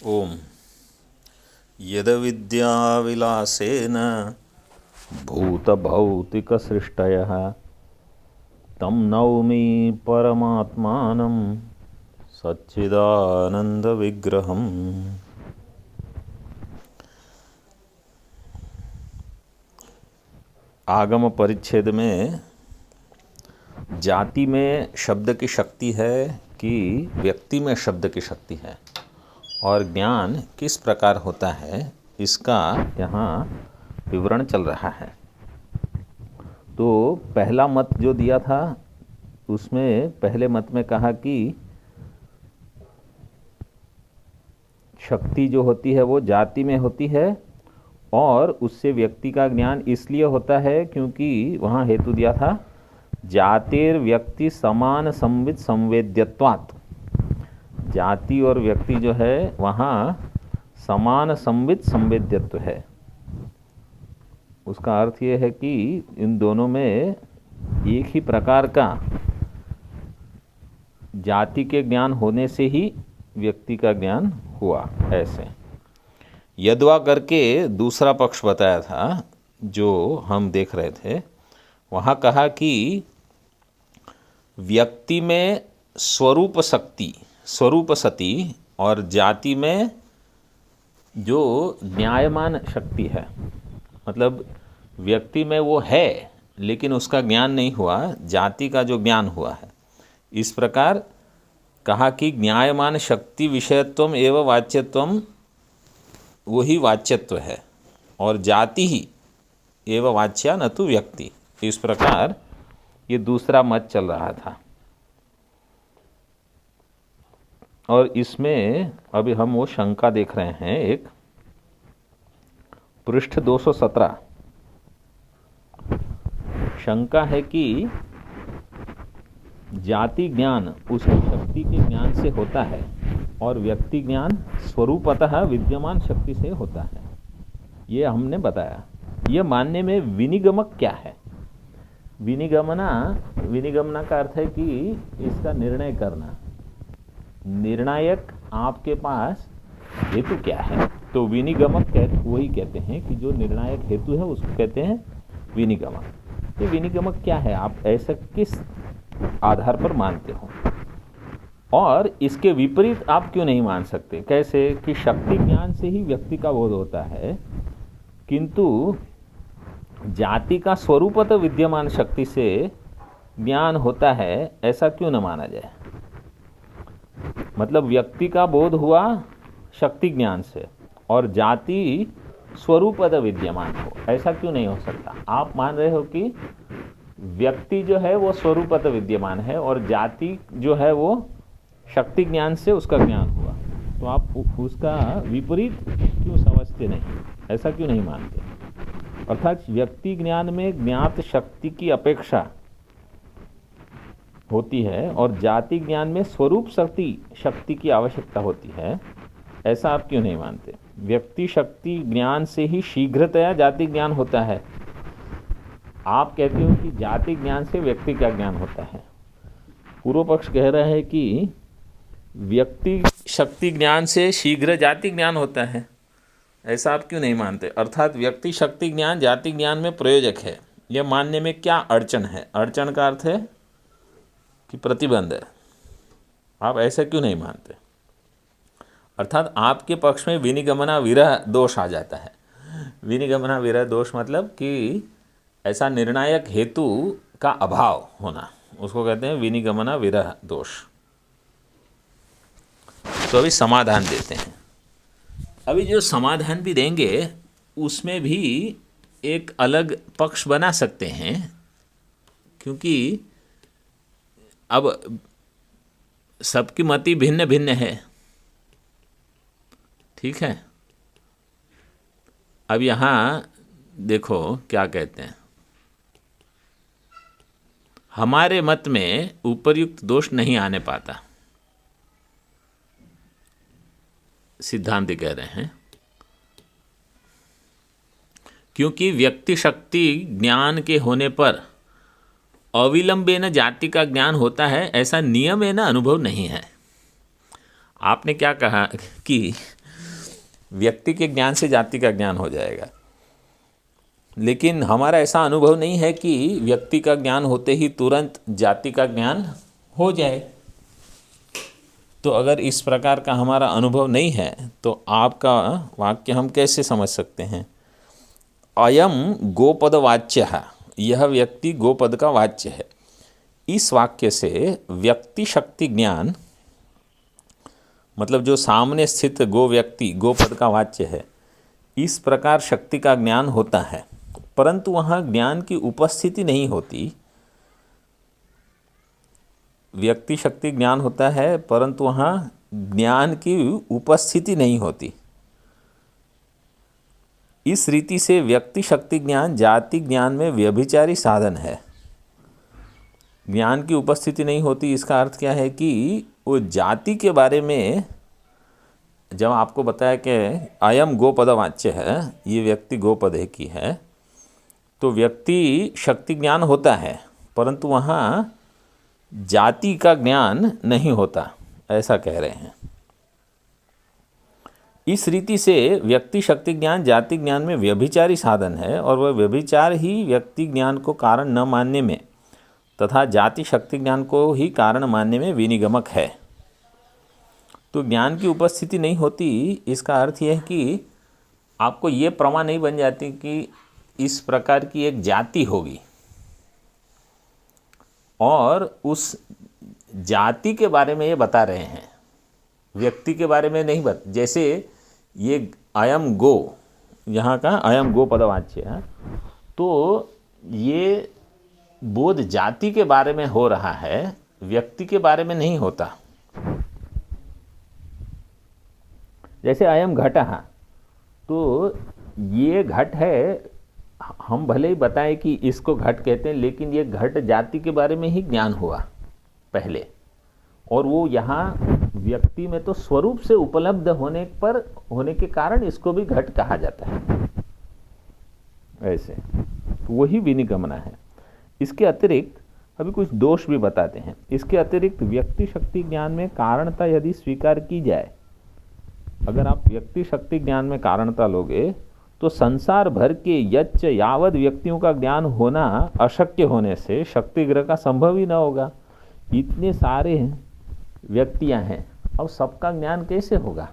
ओम यदविद्याविलासेन भूतभौतिकसृष्टयः तं नौमि परमात्मानं सच्चिदानन्दविग्रहम्। आगम परिच्छेद में जाति में शब्द की शक्ति है कि व्यक्ति में शब्द की शक्ति है और ज्ञान किस प्रकार होता है इसका यहाँ विवरण चल रहा है। तो पहला मत जो दिया था उसमें पहले मत में कहा कि शक्ति जो होती है वो जाति में होती है और उससे व्यक्ति का ज्ञान इसलिए होता है क्योंकि वहाँ हेतु दिया था जातिर व्यक्ति समान संविद संवेद्यत्वात्। जाति और व्यक्ति जो है वहाँ समान संविद संवेद्यत्व है। उसका अर्थ ये है कि इन दोनों में एक ही प्रकार का जाति के ज्ञान होने से ही व्यक्ति का ज्ञान हुआ। ऐसे यद्वा करके दूसरा पक्ष बताया था जो हम देख रहे थे। वहाँ कहा कि व्यक्ति में स्वरूप सती और जाति में जो न्यायमान शक्ति है, मतलब व्यक्ति में वो है लेकिन उसका ज्ञान नहीं हुआ, जाति का जो ज्ञान हुआ है। इस प्रकार कहा कि न्यायमान शक्ति विषयत्वम एवं वाच्यत्वम वही वाच्यत्व है और जाति ही एवं वाच्या न तो व्यक्ति। इस प्रकार ये दूसरा मत चल रहा था और इसमें अभी हम वो शंका देख रहे हैं। एक पृष्ठ 217 शंका है कि जाति ज्ञान उसकी शक्ति के ज्ञान से होता है और व्यक्ति ज्ञान स्वरूपतः विद्यमान शक्ति से होता है। ये हमने बताया। ये मानने में विनिगमक क्या है? विनिगमना का अर्थ है कि इसका निर्णय करना। निर्णायक आपके पास हेतु क्या है? तो विनिगमक वही कहते हैं कि जो निर्णायक हेतु है उसको कहते हैं विनिगमक। ये विनिगमक क्या है? आप ऐसा किस आधार पर मानते हो और इसके विपरीत आप क्यों नहीं मान सकते? कैसे कि शक्ति ज्ञान से ही व्यक्ति का बोध होता है किंतु जाति का स्वरूपत विद्यमान शक्ति से ज्ञान होता है, ऐसा क्यों न माना जाए? मतलब व्यक्ति का बोध हुआ शक्ति ज्ञान से और जाति स्वरूपत विद्यमान हो, ऐसा क्यों नहीं हो सकता? आप मान रहे हो कि व्यक्ति जो है वो स्वरूपत विद्यमान है और जाति जो है वो शक्ति ज्ञान से उसका ज्ञान हुआ, तो आप उसका विपरीत क्यों समझते नहीं? ऐसा क्यों नहीं मानते? अर्थात व्यक्ति ज्ञान में ज्ञात शक्ति की अपेक्षा होती है और जाति ज्ञान में स्वरूप शक्ति की आवश्यकता होती है, ऐसा आप क्यों नहीं मानते? व्यक्ति शक्ति ज्ञान से ही शीघ्रतया जाति ज्ञान होता है। आप कहते हो कि जाति ज्ञान से व्यक्ति का ज्ञान होता है। पूर्व पक्ष कह रहा है कि व्यक्ति शक्ति ज्ञान से शीघ्र जाति ज्ञान होता है, ऐसा आप क्यों नहीं मानते? अर्थात व्यक्ति शक्ति ज्ञान जाति ज्ञान में प्रयोजक है। यह मानने में क्या अड़चन है? अड़चन का अर्थ है कि प्रतिबंध है। आप ऐसा क्यों नहीं मानते? अर्थात आपके पक्ष में विनिगमना विरह दोष आ जाता है। विनिगमना विरह दोष मतलब कि ऐसा निर्णायक हेतु का अभाव होना, उसको कहते हैं विनिगमना विरह दोष। तो अभी समाधान देते हैं। अभी जो समाधान भी देंगे उसमें भी एक अलग पक्ष बना सकते हैं क्योंकि अब सबकी मति भिन्न भिन्न है। ठीक है, अब यहाँ देखो क्या कहते हैं। हमारे मत में उपर्युक्त दोष नहीं आने पाता, सिद्धांत कह रहे हैं, क्योंकि व्यक्ति शक्ति ज्ञान के होने पर अविलंबेन जाति का ज्ञान होता है, ऐसा नियम है ना अनुभव नहीं है। आपने क्या कहा कि व्यक्ति के ज्ञान से जाति का ज्ञान हो जाएगा। लेकिन हमारा ऐसा अनुभव नहीं है कि व्यक्ति का ज्ञान होते ही तुरंत जाति का ज्ञान हो जाए। तो अगर इस प्रकार का हमारा अनुभव नहीं है तो आपका वाक्य हम कैसे समझ सकते हैं? अयम गोपद वाच्य है, यह व्यक्ति गोपद का वाच्य है। इस वाक्य से व्यक्ति शक्ति ज्ञान, मतलब जो सामने स्थित गो व्यक्ति गोपद का वाच्य है, इस प्रकार शक्ति का ज्ञान होता है, परंतु वहाँ ज्ञान की उपस्थिति नहीं होती। व्यक्ति शक्ति ज्ञान होता है परंतु वहाँ ज्ञान की उपस्थिति नहीं होती। इस रीति से व्यक्ति शक्ति ज्ञान जाति ज्ञान में व्यभिचारी साधन है। ज्ञान की उपस्थिति नहीं होती, इसका अर्थ क्या है कि वो जाति के बारे में जब आपको बताया कि अयम गोपद वाच्य है, ये व्यक्ति गोपद की है, तो व्यक्ति शक्ति ज्ञान होता है परंतु वहाँ जाति का ज्ञान नहीं होता, ऐसा कह रहे हैं। इस रीति से व्यक्ति शक्ति ज्ञान जाति ज्ञान में व्यभिचारी साधन है और वह व्यभिचार ही व्यक्ति ज्ञान को कारण न मानने में तथा जाति शक्ति ज्ञान को ही कारण मानने में विनिगमक है। तो ज्ञान की उपस्थिति नहीं होती, इसका अर्थ यह है कि आपको ये प्रमा नहीं बन जाती कि इस प्रकार की एक जाति होगी और उस जाति के बारे में ये बता रहे हैं, व्यक्ति के बारे में नहीं जैसे ये अयम गो, यहाँ का अयम गो पदवाच्य है, तो ये बोध जाति के बारे में हो रहा है, व्यक्ति के बारे में नहीं होता। जैसे अयम घट है, तो ये घट है, हम भले ही बताएं कि इसको घट कहते हैं, लेकिन ये घट जाति के बारे में ही ज्ञान हुआ पहले, और वो यहाँ व्यक्ति में तो स्वरूप से उपलब्ध होने के कारण इसको भी घट कहा जाता है। ऐसे तो वही विनिगमना है। इसके अतिरिक्त अभी कुछ दोष भी बताते हैं। इसके अतिरिक्त व्यक्ति शक्ति ज्ञान में कारणता यदि स्वीकार की जाए, अगर आप व्यक्ति शक्ति ज्ञान में कारणता लोगे तो संसार भर के यच्च यावद व्यक्तियों का ज्ञान होना अशक्य होने से शक्ति ग्रह का संभव ही न होगा। इतने सारे व्यक्तियां हैं, अब सबका ज्ञान कैसे होगा?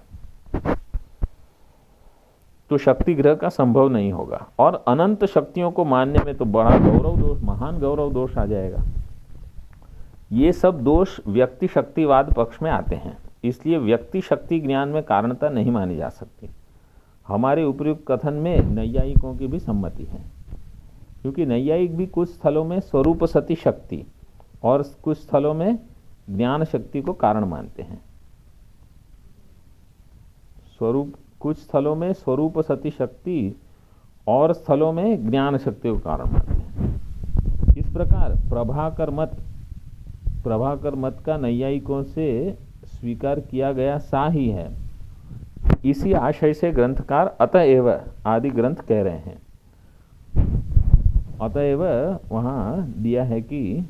तो शक्ति ग्रह का संभव नहीं होगा और अनंत शक्तियों को मानने में तो बड़ा गौरव दोष, महान गौरव दोष आ जाएगा। ये सब दोष व्यक्ति शक्तिवाद पक्ष में आते हैं, इसलिए व्यक्ति शक्ति ज्ञान में कारणता नहीं मानी जा सकती। हमारे उपयुक्त कथन में नैयायिकों की भी सम्मति है, क्योंकि नैयायिक भी कुछ स्थलों में स्वरूप सती शक्ति और कुछ स्थलों में ज्ञान शक्ति को कारण मानते हैं। कुछ स्थलों में स्वरूप सती शक्ति और स्थलों में ज्ञान शक्ति को कारण मानते हैं। इस प्रकार प्रभाकर मत का नैयायिकों से स्वीकार किया गया सा ही है। इसी आशय से ग्रंथकार अतएव आदि ग्रंथ कह रहे हैं। अतएव वहां दिया है कि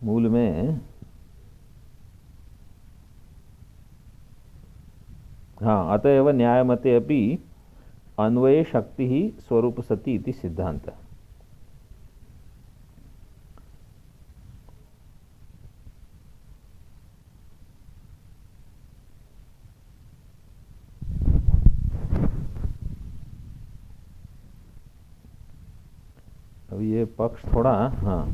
मूल में, हाँ, अतएव न्यायमते अपि अन्वये शक्ति ही स्वरूप सती इति सिद्धांत। अब ये पक्ष थोड़ा, हाँ,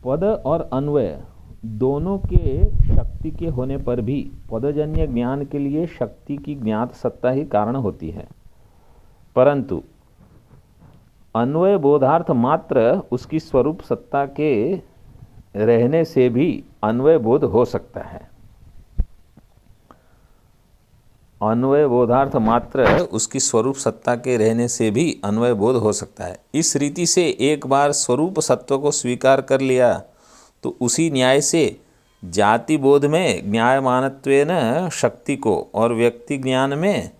पद और अन्वय दोनों के शक्ति के होने पर भी पदजन्य ज्ञान के लिए शक्ति की ज्ञात सत्ता ही कारण होती है, परंतु अन्वय बोधार्थ मात्र उसकी स्वरूप सत्ता के रहने से भी अन्वय बोध हो सकता है। अन्वय बोधार्थ मात्र उसकी स्वरूप सत्ता के रहने से भी अन्वय बोध हो सकता है। इस रीति से एक बार स्वरूप सत्व को स्वीकार कर लिया तो उसी न्याय से जाति बोध में ज्ञायमानत्वेन शक्ति को और व्यक्ति ज्ञान में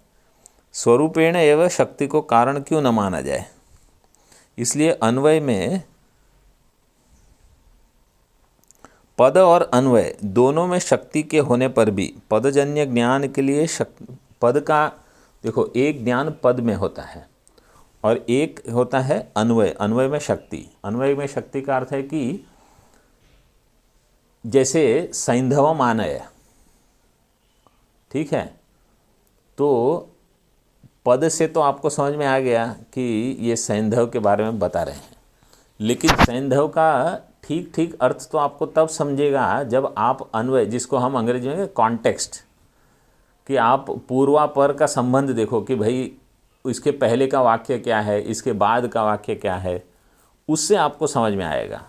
स्वरूपेण एवं शक्ति को कारण क्यों न माना जाए। इसलिए अन्वय में पद और अन्वय दोनों में शक्ति के होने पर भी पदजन्य ज्ञान के लिए पद का, देखो एक ज्ञान पद में होता है और एक होता है अन्वय, अन्वय में शक्ति। अन्वय में शक्ति का अर्थ है कि जैसे सैंधवम आनय, ठीक है, तो पद से तो आपको समझ में आ गया कि ये सैंधव के बारे में बता रहे हैं, लेकिन सैंधव का ठीक ठीक अर्थ तो आपको तब समझेगा जब आप अन्वय, जिसको हम अंग्रेजी में कॉन्टेक्स्ट, कि आप पूर्वापर का संबंध देखो कि भाई इसके पहले का वाक्य क्या है, इसके बाद का वाक्य क्या है, उससे आपको समझ में आएगा।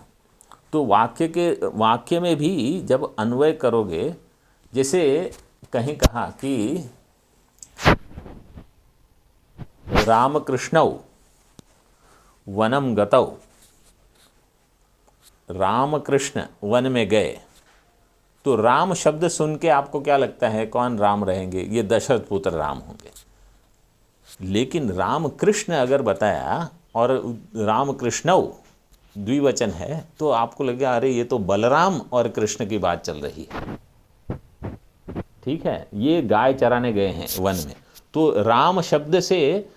तो वाक्य में भी जब अन्वय करोगे, जैसे कहीं कहा कि रामकृष्णौ वनम गतौ, रामकृष्ण वन में गए, तो राम शब्द सुन के आपको क्या लगता है, कौन राम रहेंगे, ये दशरथ पुत्र राम होंगे। लेकिन रामकृष्ण अगर बताया और रामकृष्णौ द्विवचन है, तो आपको लगेगा अरे ये तो बलराम और कृष्ण की बात चल रही है, ठीक है। ये गाय चराने गए हैं वन में, तो राम शब्द से,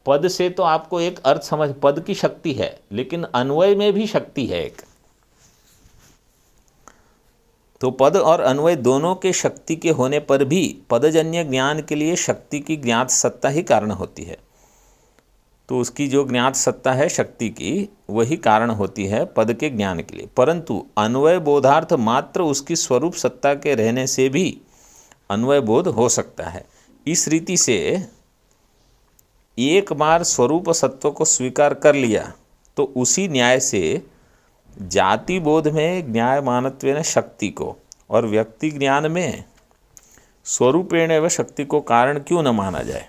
पद से तो आपको एक अर्थ समझ, पद की शक्ति है, लेकिन अन्वय में भी शक्ति है एक। तो पद और अन्वय दोनों के शक्ति के होने पर भी पदजन्य ज्ञान के लिए शक्ति की ज्ञात सत्ता ही कारण होती है। तो उसकी जो ज्ञात सत्ता है शक्ति की, वही कारण होती है पद के ज्ञान के लिए। परंतु अन्वय बोधार्थ मात्र उसकी स्वरूप सत्ता के रहने से भी अन्वय बोध हो सकता है। इस रीति से एक बार स्वरूप सत्व को स्वीकार कर लिया तो उसी न्याय से जाति बोध में ज्ञायमानत्वेन शक्ति को और व्यक्ति ज्ञान में स्वरूपेण व शक्ति को कारण क्यों न माना जाए।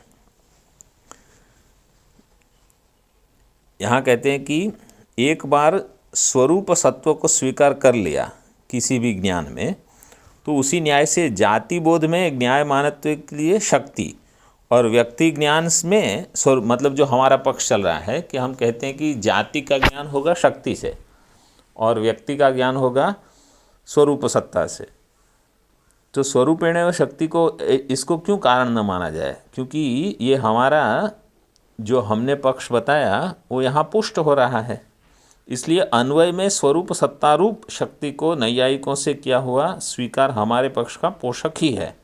यहाँ कहते हैं कि एक बार स्वरूप सत्व को स्वीकार कर लिया किसी भी ज्ञान में, तो उसी न्याय से जाति बोध में ज्ञायमानत्व के लिए शक्ति और व्यक्ति ज्ञान में मतलब जो हमारा पक्ष चल रहा है कि हम कहते हैं कि जाति का ज्ञान होगा शक्ति से और व्यक्ति का ज्ञान होगा स्वरूप सत्ता से। तो स्वरूपेण व शक्ति को, इसको क्यों कारण न माना जाए, क्योंकि ये हमारा जो हमने पक्ष बताया वो यहाँ पुष्ट हो रहा है। इसलिए अन्वय में स्वरूप सत्तारूप शक्ति को नैयायिकों से किया हुआ स्वीकार हमारे पक्ष का पोषक ही है,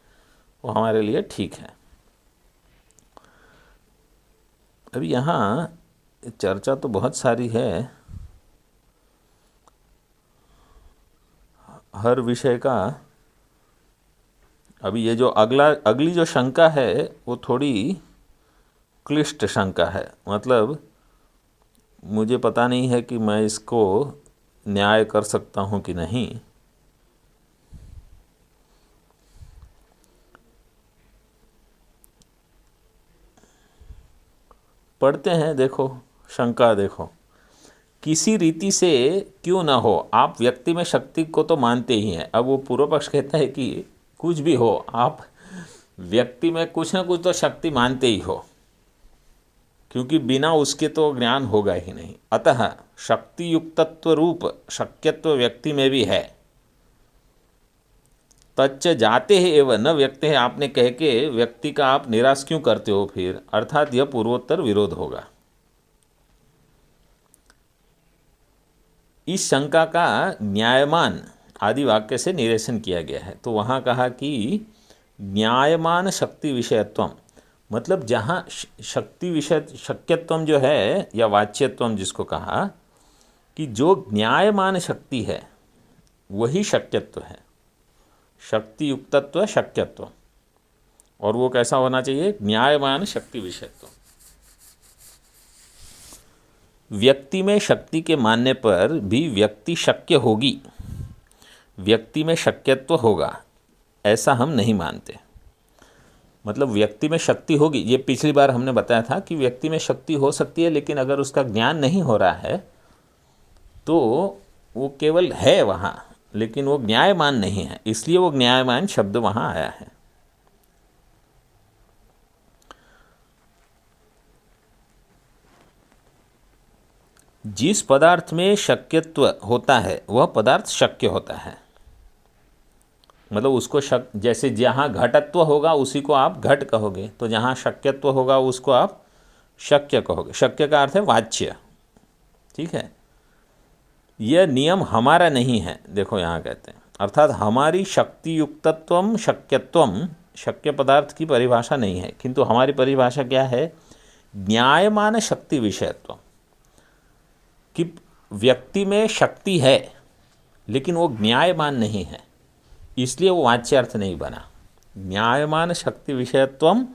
वो हमारे लिए ठीक है। अभी यहाँ चर्चा तो बहुत सारी है हर विषय का। अभी ये जो अगली जो शंका है वो थोड़ी क्लिष्ट शंका है, मतलब मुझे पता नहीं है कि मैं इसको न्याय कर सकता हूँ कि नहीं। पढ़ते हैं, देखो शंका देखो। किसी रीति से क्यों ना हो, आप व्यक्ति में शक्ति को तो मानते ही हैं। अब वो पूर्व पक्ष कहता है कि कुछ भी हो, आप व्यक्ति में कुछ ना कुछ तो शक्ति मानते ही हो, क्योंकि बिना उसके तो ज्ञान होगा ही नहीं। अतः शक्ति युक्तत्व रूप शक्यत्व व्यक्ति में भी है। तच्च जाते हैं एवं न व्यक्ति है, आपने कह के व्यक्ति का आप निराश क्यों करते हो फिर, अर्थात यह पूर्वोत्तर विरोध होगा। इस शंका का न्यायमान आदि वाक्य से निरसन किया गया है। तो वहाँ कहा कि न्यायमान शक्ति विषयत्वम, मतलब जहाँ शक्ति विषय शक्यत्वम जो है या वाच्यत्वम जिसको कहा, कि जो न्यायमान शक्ति है वही शक्यत्व है। शक्ति युक्तत्व शक्यत्व, और वो कैसा होना चाहिए, न्यायमान शक्ति विषयत्व। व्यक्ति में शक्ति के मानने पर भी व्यक्ति शक्य होगी, व्यक्ति में शक्यत्व होगा, ऐसा हम नहीं मानते। मतलब व्यक्ति में शक्ति होगी, ये पिछली बार हमने बताया था कि व्यक्ति में शक्ति हो सकती है, लेकिन अगर उसका ज्ञान नहीं हो रहा है तो वो केवल है वहाँ, लेकिन वो न्यायमान नहीं है, इसलिए वो न्यायमान शब्द वहाँ आया है। जिस पदार्थ में शक्यत्व होता है वह पदार्थ शक्य होता है। मतलब उसको जैसे जहाँ घटत्व होगा उसी को आप घट कहोगे, तो जहाँ शक्यत्व होगा उसको आप शक्य कहोगे। शक्य का अर्थ है वाच्य। ठीक है, यह नियम हमारा नहीं है, देखो यहाँ कहते हैं, अर्थात हमारी शक्ति युक्तत्वम शक्यत्वम शक्य पदार्थ की परिभाषा नहीं है, किंतु हमारी परिभाषा क्या है, ज्ञायमान शक्ति विषयत्व, कि व्यक्ति में शक्ति है लेकिन वो ज्ञायमान नहीं है, इसलिए वो वाच्यार्थ नहीं बना। ज्ञायमान शक्ति विषयत्वम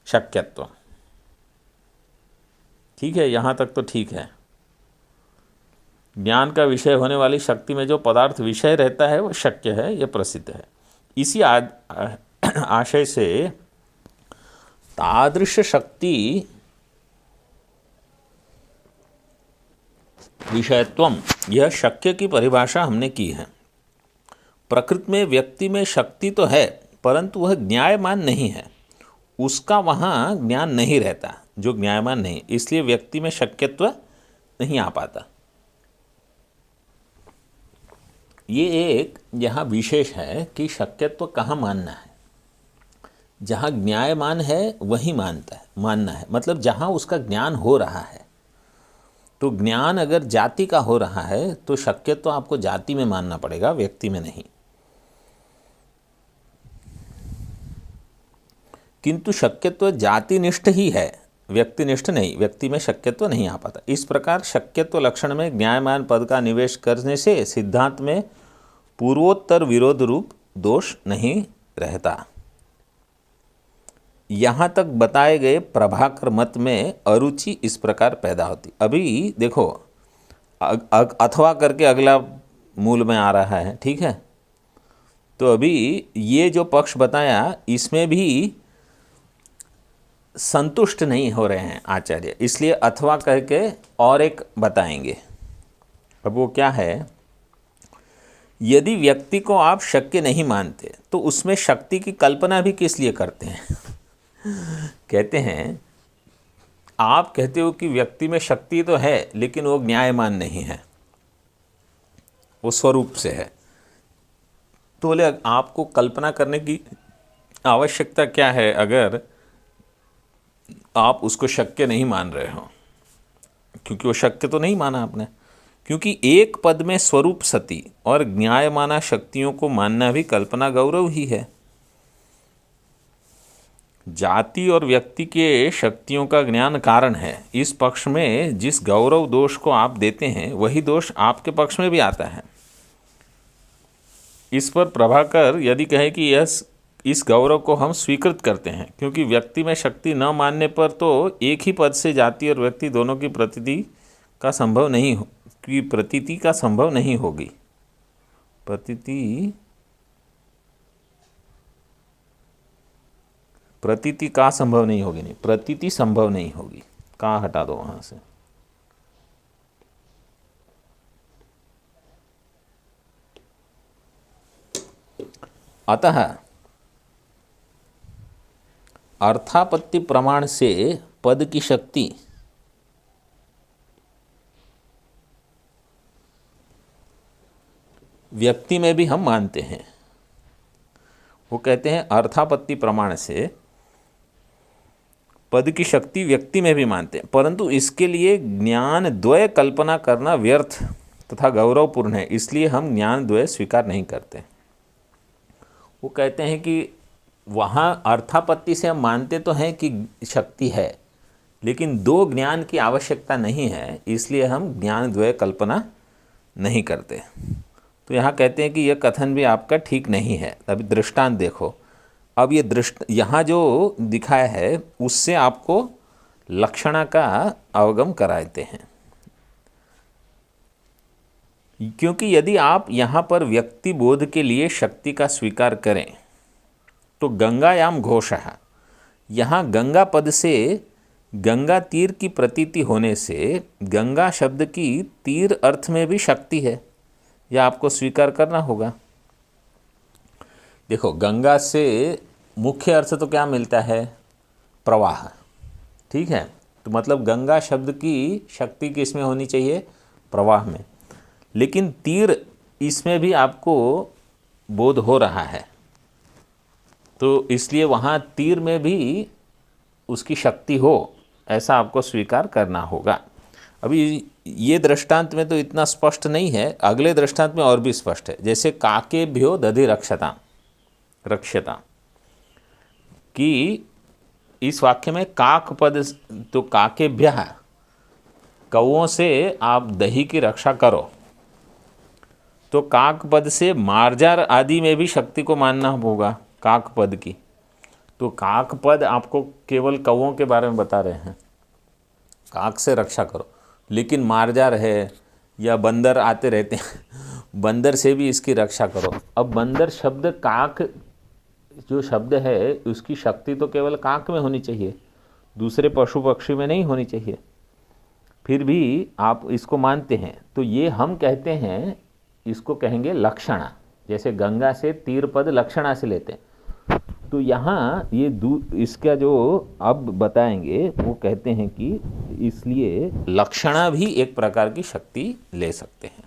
शक्यत्वम। ठीक है, यहाँ तक तो ठीक है। ज्ञान का विषय होने वाली शक्ति में जो पदार्थ विषय रहता है वो शक्य है, यह प्रसिद्ध है। इसी आशय से तादृश शक्ति विषयत्वम, यह शक्य की परिभाषा हमने की है। प्रकृति में व्यक्ति में शक्ति तो है परंतु वह ज्ञायमान नहीं है, उसका वहाँ ज्ञान नहीं रहता जो ज्ञायमान नहीं, इसलिए व्यक्ति में शक्यत्व नहीं आ पाता। ये एक यहाँ विशेष है कि शक्यत्व कहाँ मानना है, जहाँ ज्ञायमान है वही मानना है, मतलब जहाँ उसका ज्ञान हो रहा है। तो ज्ञान अगर जाति का हो रहा है तो शक्यत्व आपको जाति में मानना पड़ेगा, व्यक्ति में नहीं। किंतु शक्यत्व जातिनिष्ठ ही है, व्यक्तिनिष्ठ नहीं, व्यक्ति में शक्यत्व नहीं आ पाता। इस प्रकार शक्यत्व लक्षण में ज्ञायमान पद का निवेश करने से सिद्धांत में पूर्वोत्तर विरोध रूप दोष नहीं रहता। यहाँ तक बताए गए प्रभाकर मत में अरुचि इस प्रकार पैदा होती। अभी देखो अथवा करके अगला मूल में आ रहा है, ठीक है। तो अभी ये जो पक्ष बताया इसमें भी संतुष्ट नहीं हो रहे हैं आचार्य, इसलिए अथवा करके और एक बताएंगे। अब वो क्या है, यदि व्यक्ति को आप शक्य नहीं मानते तो उसमें शक्ति की कल्पना भी किस लिए करते हैं। कहते हैं आप कहते हो कि व्यक्ति में शक्ति तो है लेकिन वो न्यायमान नहीं है, वो स्वरूप से है। तो बोले आपको कल्पना करने की आवश्यकता क्या है अगर आप उसको शक्य नहीं मान रहे हो, क्योंकि वो शक्य तो नहीं माना आपने। क्योंकि एक पद में स्वरूप सती और ज्ञायमाना शक्तियों को मानना भी कल्पना गौरव ही है। जाति और व्यक्ति के शक्तियों का ज्ञान कारण है। इस पक्ष में जिस गौरव दोष को आप देते हैं वही दोष आपके पक्ष में भी आता है। इस पर प्रभाकर यदि कहे कि इस गौरव को हम स्वीकृत करते हैं, क्योंकि व्यक्ति में शक्ति न मानने पर तो एक ही पद से जाति और व्यक्ति दोनों की प्रतीति का संभव नहीं होगी। प्रतीति का संभव नहीं होगी, नहीं, प्रतीति संभव नहीं होगी। का हटा दो वहां से। अतः अर्थापत्ति प्रमाण से पद की शक्ति व्यक्ति में भी हम मानते हैं। वो कहते हैं अर्थापत्ति प्रमाण से पद की शक्ति व्यक्ति में भी मानते हैं, परंतु इसके लिए ज्ञान द्वय कल्पना करना व्यर्थ तथा गौरवपूर्ण है, इसलिए हम ज्ञान द्वय स्वीकार नहीं करते। वो कहते हैं कि वहाँ अर्थापत्ति से हम मानते तो हैं कि शक्ति है, लेकिन दो ज्ञान की आवश्यकता नहीं है, इसलिए हम ज्ञान द्वय कल्पना नहीं करते। तो यहाँ कहते हैं कि यह कथन भी आपका ठीक नहीं है। अभी दृष्टांत देखो। अब ये यहाँ जो दिखाया है उससे आपको लक्षणा का अवगम कराते हैं, क्योंकि यदि आप यहाँ पर व्यक्ति बोध के लिए शक्ति का स्वीकार करें तो गंगायाम घोषः, यहाँ गंगा पद से गंगा तीर की प्रतीति होने से गंगा शब्द की तीर अर्थ में भी शक्ति है, यह आपको स्वीकार करना होगा। देखो गंगा से मुख्य अर्थ तो क्या मिलता है, प्रवाह, ठीक है। तो मतलब गंगा शब्द की शक्ति किस में होनी चाहिए, प्रवाह में। लेकिन तीर इसमें भी आपको बोध हो रहा है, तो इसलिए वहाँ तीर में भी उसकी शक्ति हो, ऐसा आपको स्वीकार करना होगा। अभी ये दृष्टांत में तो इतना स्पष्ट नहीं है, अगले दृष्टांत में और भी स्पष्ट है। जैसे काकेभ्यो दधि रक्षता कि इस वाक्य में काक पद, तो काकेभ्यः कौओं से आप दही की रक्षा करो, तो काक पद से मार्जार आदि में भी शक्ति को मानना होगा काक पद की। तो काक पद आपको केवल कौओं के बारे में बता रहे हैं, काक से रक्षा करो, लेकिन मार्जार है या बंदर आते रहते हैं, बंदर से भी इसकी रक्षा करो। अब बंदर शब्द, काक जो शब्द है उसकी शक्ति तो केवल काक में होनी चाहिए, दूसरे पशु पक्षी में नहीं होनी चाहिए। फिर भी आप इसको मानते हैं, तो ये हम कहते हैं, इसको कहेंगे लक्षणा। जैसे गंगा से तीर पद लक्षणा से लेते हैं, तो यहाँ ये इसका जो अब बताएंगे वो कहते हैं कि इसलिए लक्षणा भी एक प्रकार की शक्ति ले सकते हैं।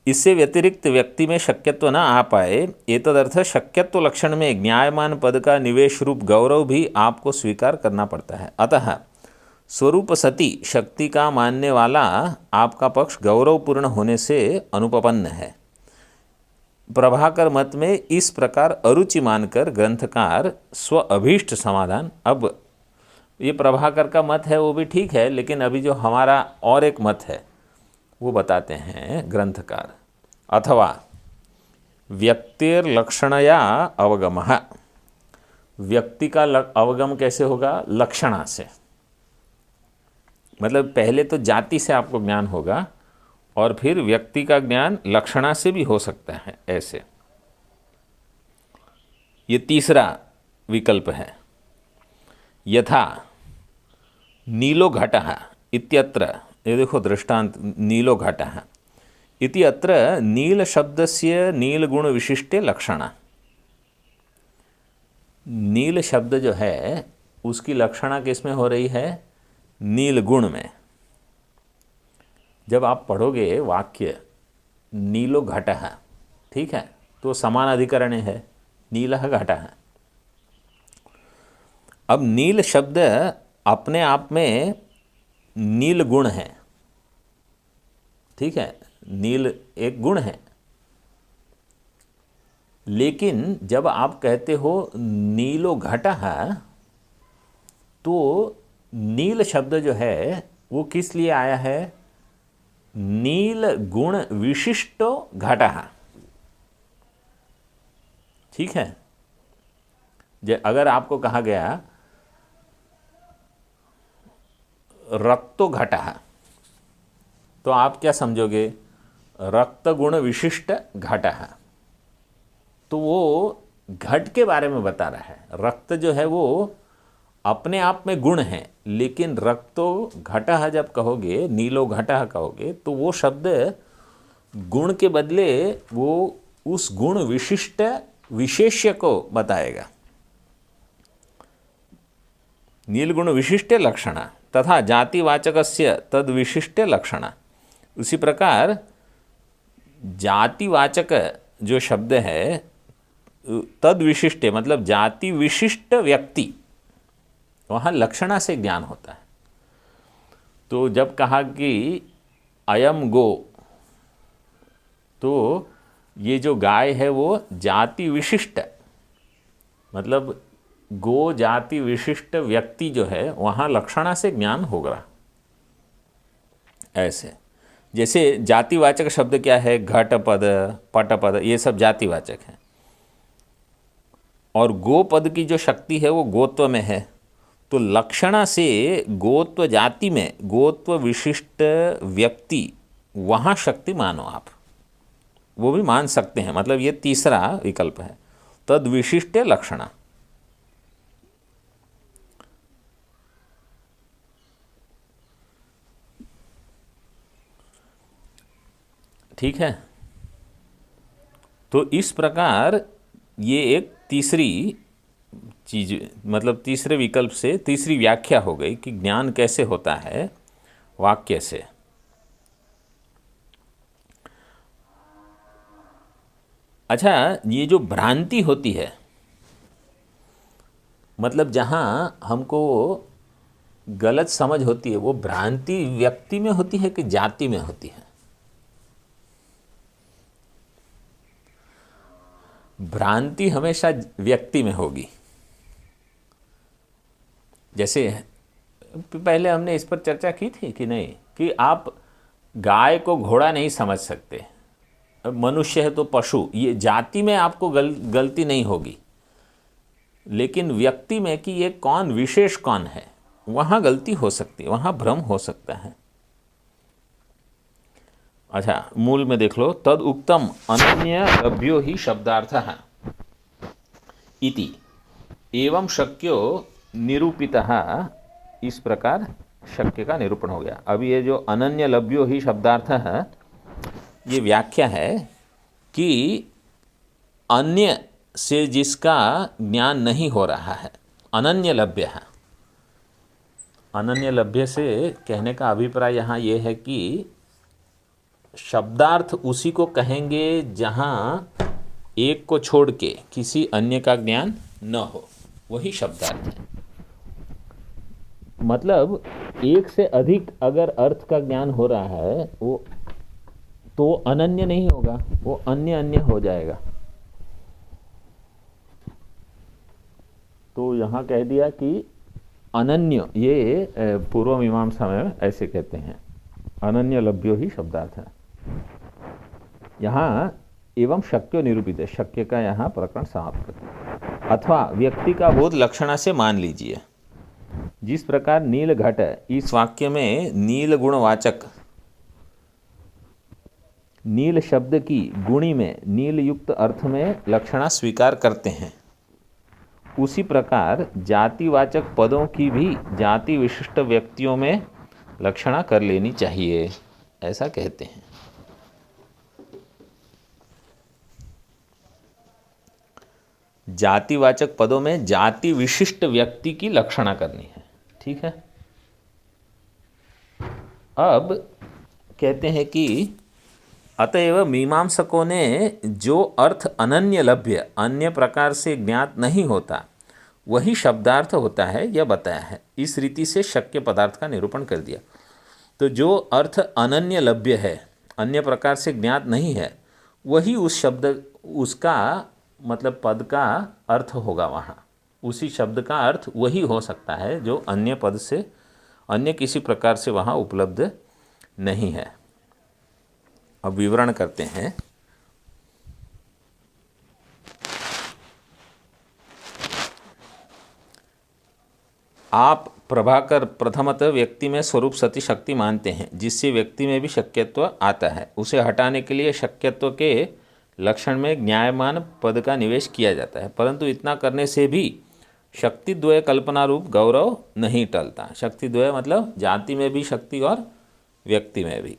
इससे व्यतिरिक्त व्यक्ति में शक्यत्व न आ पाए, एतदर्थ शक्यत्व लक्षण में ज्ञायमान पद का निवेश रूप गौरव भी आपको स्वीकार करना पड़ता है। अतः स्वरूप सती शक्ति का मानने वाला आपका पक्ष गौरवपूर्ण होने से अनुपपन्न है। प्रभाकर मत में इस प्रकार अरुचि मानकर ग्रंथकार स्व अभीष्ट समाधान, अब ये प्रभाकर का मत है वो भी ठीक है, लेकिन अभी जो हमारा और एक मत है वो बताते हैं ग्रंथकार। अथवा व्यक्तिर्लक्षणया अवगमः, व्यक्ति का अवगम कैसे होगा? लक्षणा से, मतलब पहले तो जाति से आपको ज्ञान होगा और फिर व्यक्ति का ज्ञान लक्षणा से भी हो सकता है। ऐसे ये तीसरा विकल्प है। यथा नीलो घटः इत्यत्र, ये देखो दृष्टांत, नीलो घटः इति अत्र नील शब्दस्य नीलगुण विशिष्टे लक्षणा। नील शब्द जो है उसकी लक्षणा किसमें हो रही है? नील गुण में। जब आप पढ़ोगे वाक्य नीलो घटः, ठीक है, तो समान अधिकरण है, नीलः घटः। अब नील शब्द अपने आप में नील गुण है, ठीक है, नील एक गुण है, लेकिन जब आप कहते हो नीलो घटः, तो नील शब्द जो है वो किस लिए आया है? नील गुण विशिष्टो घटः, ठीक है। अगर आपको कहा गया रक्तो घटः, तो आप क्या समझोगे? रक्त गुण विशिष्ट घटः, तो वो घट के बारे में बता रहा है। रक्त जो है वो अपने आप में गुण है, लेकिन रक्तो घटः जब कहोगे, नीलो घटः कहोगे, तो वो शब्द गुण के बदले वो उस गुण विशिष्ट विशेष्य को बताएगा। नीलगुण विशिष्टे लक्षणा तथा जातिवाचकस्य तद विशिष्टे लक्षणा। उसी प्रकार जातिवाचक जो शब्द है तद विशिष्टे, मतलब जाति विशिष्ट व्यक्ति, वहाँ लक्षणा से ज्ञान होता है। तो जब कहा कि अयम गो, तो ये जो गाय है वो जाति विशिष्ट, मतलब गो जाति विशिष्ट व्यक्ति जो है वहाँ लक्षणा से ज्ञान होगा। ऐसे जैसे जातिवाचक शब्द क्या है? घट पद, पट पद, ये सब जातिवाचक हैं। और गो पद की जो शक्ति है वो गोत्व में है, तो लक्षणा से गोत्व जाति में गोत्व विशिष्ट व्यक्ति, वहाँ शक्ति मानो आप, वो भी मान सकते हैं। मतलब ये तीसरा विकल्प है, तद विशिष्ट लक्षणा। ठीक है, तो इस प्रकार ये एक तीसरी चीज, मतलब तीसरे विकल्प से तीसरी व्याख्या हो गई कि ज्ञान कैसे होता है वाक्य से। अच्छा, ये जो भ्रांति होती है, मतलब जहाँ हमको गलत समझ होती है, वो भ्रांति व्यक्ति में होती है कि जाति में होती है? भ्रांति हमेशा व्यक्ति में होगी। जैसे पहले हमने इस पर चर्चा की थी कि नहीं, कि आप गाय को घोड़ा नहीं समझ सकते, मनुष्य है तो पशु, ये जाति में आपको गलती नहीं होगी, लेकिन व्यक्ति में कि ये कौन विशेष कौन है, वहाँ गलती हो सकती है, वहाँ भ्रम हो सकता है। अच्छा, मूल में देख लो, तद उक्तम अनन्य लभ्यो ही शब्दार्थः इति एवं शक्यो निरूपितः। इस प्रकार शक्य का निरूपण हो गया। अब ये जो अनन्य लभ्यो ही शब्दार्थ है, ये व्याख्या है कि अन्य से जिसका ज्ञान नहीं हो रहा है, अनन्य लभ्य है। अनन्य लभ्य से कहने का अभिप्राय यहाँ ये है कि शब्दार्थ उसी को कहेंगे जहाँ एक को छोड़ के किसी अन्य का ज्ञान न हो, वही शब्दार्थ है। मतलब एक से अधिक अगर अर्थ का ज्ञान हो रहा है, वो तो अनन्य नहीं होगा, वो अन्य अन्य हो जाएगा। तो यहाँ कह दिया कि अनन्य, ये पूर्व मीमांसा में ऐसे कहते हैं, अनन्य लभ्यो ही शब्दार्थ है। यहाँ एवं शक्यो निरूपित है, शक्य का यहाँ प्रकरण समाप्त करते हैं। अथवा व्यक्ति का बोध लक्षणा से मान लीजिए, जिस प्रकार नील घट, इस वाक्य में नील गुणवाचक, नील शब्द की गुणी में नील युक्त अर्थ में लक्षणा स्वीकार करते हैं, उसी प्रकार जातिवाचक पदों की भी जाति विशिष्ट व्यक्तियों में लक्षणा कर लेनी चाहिए, ऐसा कहते हैं। जातिवाचक पदों में जाति विशिष्ट व्यक्ति की लक्षणा करनी है, ठीक है। अब कहते हैं कि अतएव मीमांसकों ने जो अर्थ अनन्य लभ्य, अन्य प्रकार से ज्ञात नहीं होता, वही शब्दार्थ होता है, यह बताया है। इस रीति से शक्य पदार्थ का निरूपण कर दिया। तो जो अर्थ अनन्य लभ्य है, अन्य प्रकार से ज्ञात नहीं है, वही उस शब्द, उसका मतलब पद का अर्थ होगा। वहाँ उसी शब्द का अर्थ वही हो सकता है जो अन्य पद से, अन्य किसी प्रकार से वहाँ उपलब्ध नहीं है। अब विवरण करते हैं। आप प्रभाकर प्रथमतः व्यक्ति में स्वरूप सती शक्ति मानते हैं, जिससे व्यक्ति में भी शक्यत्व आता है। उसे हटाने के लिए शक्यत्व के लक्षण में ज्ञायमान पद का निवेश किया जाता है, परंतु इतना करने से भी शक्तिद्वय कल्पना रूप गौरव नहीं टलता। शक्तिद्वय मतलब जाति में भी शक्ति और व्यक्ति में भी।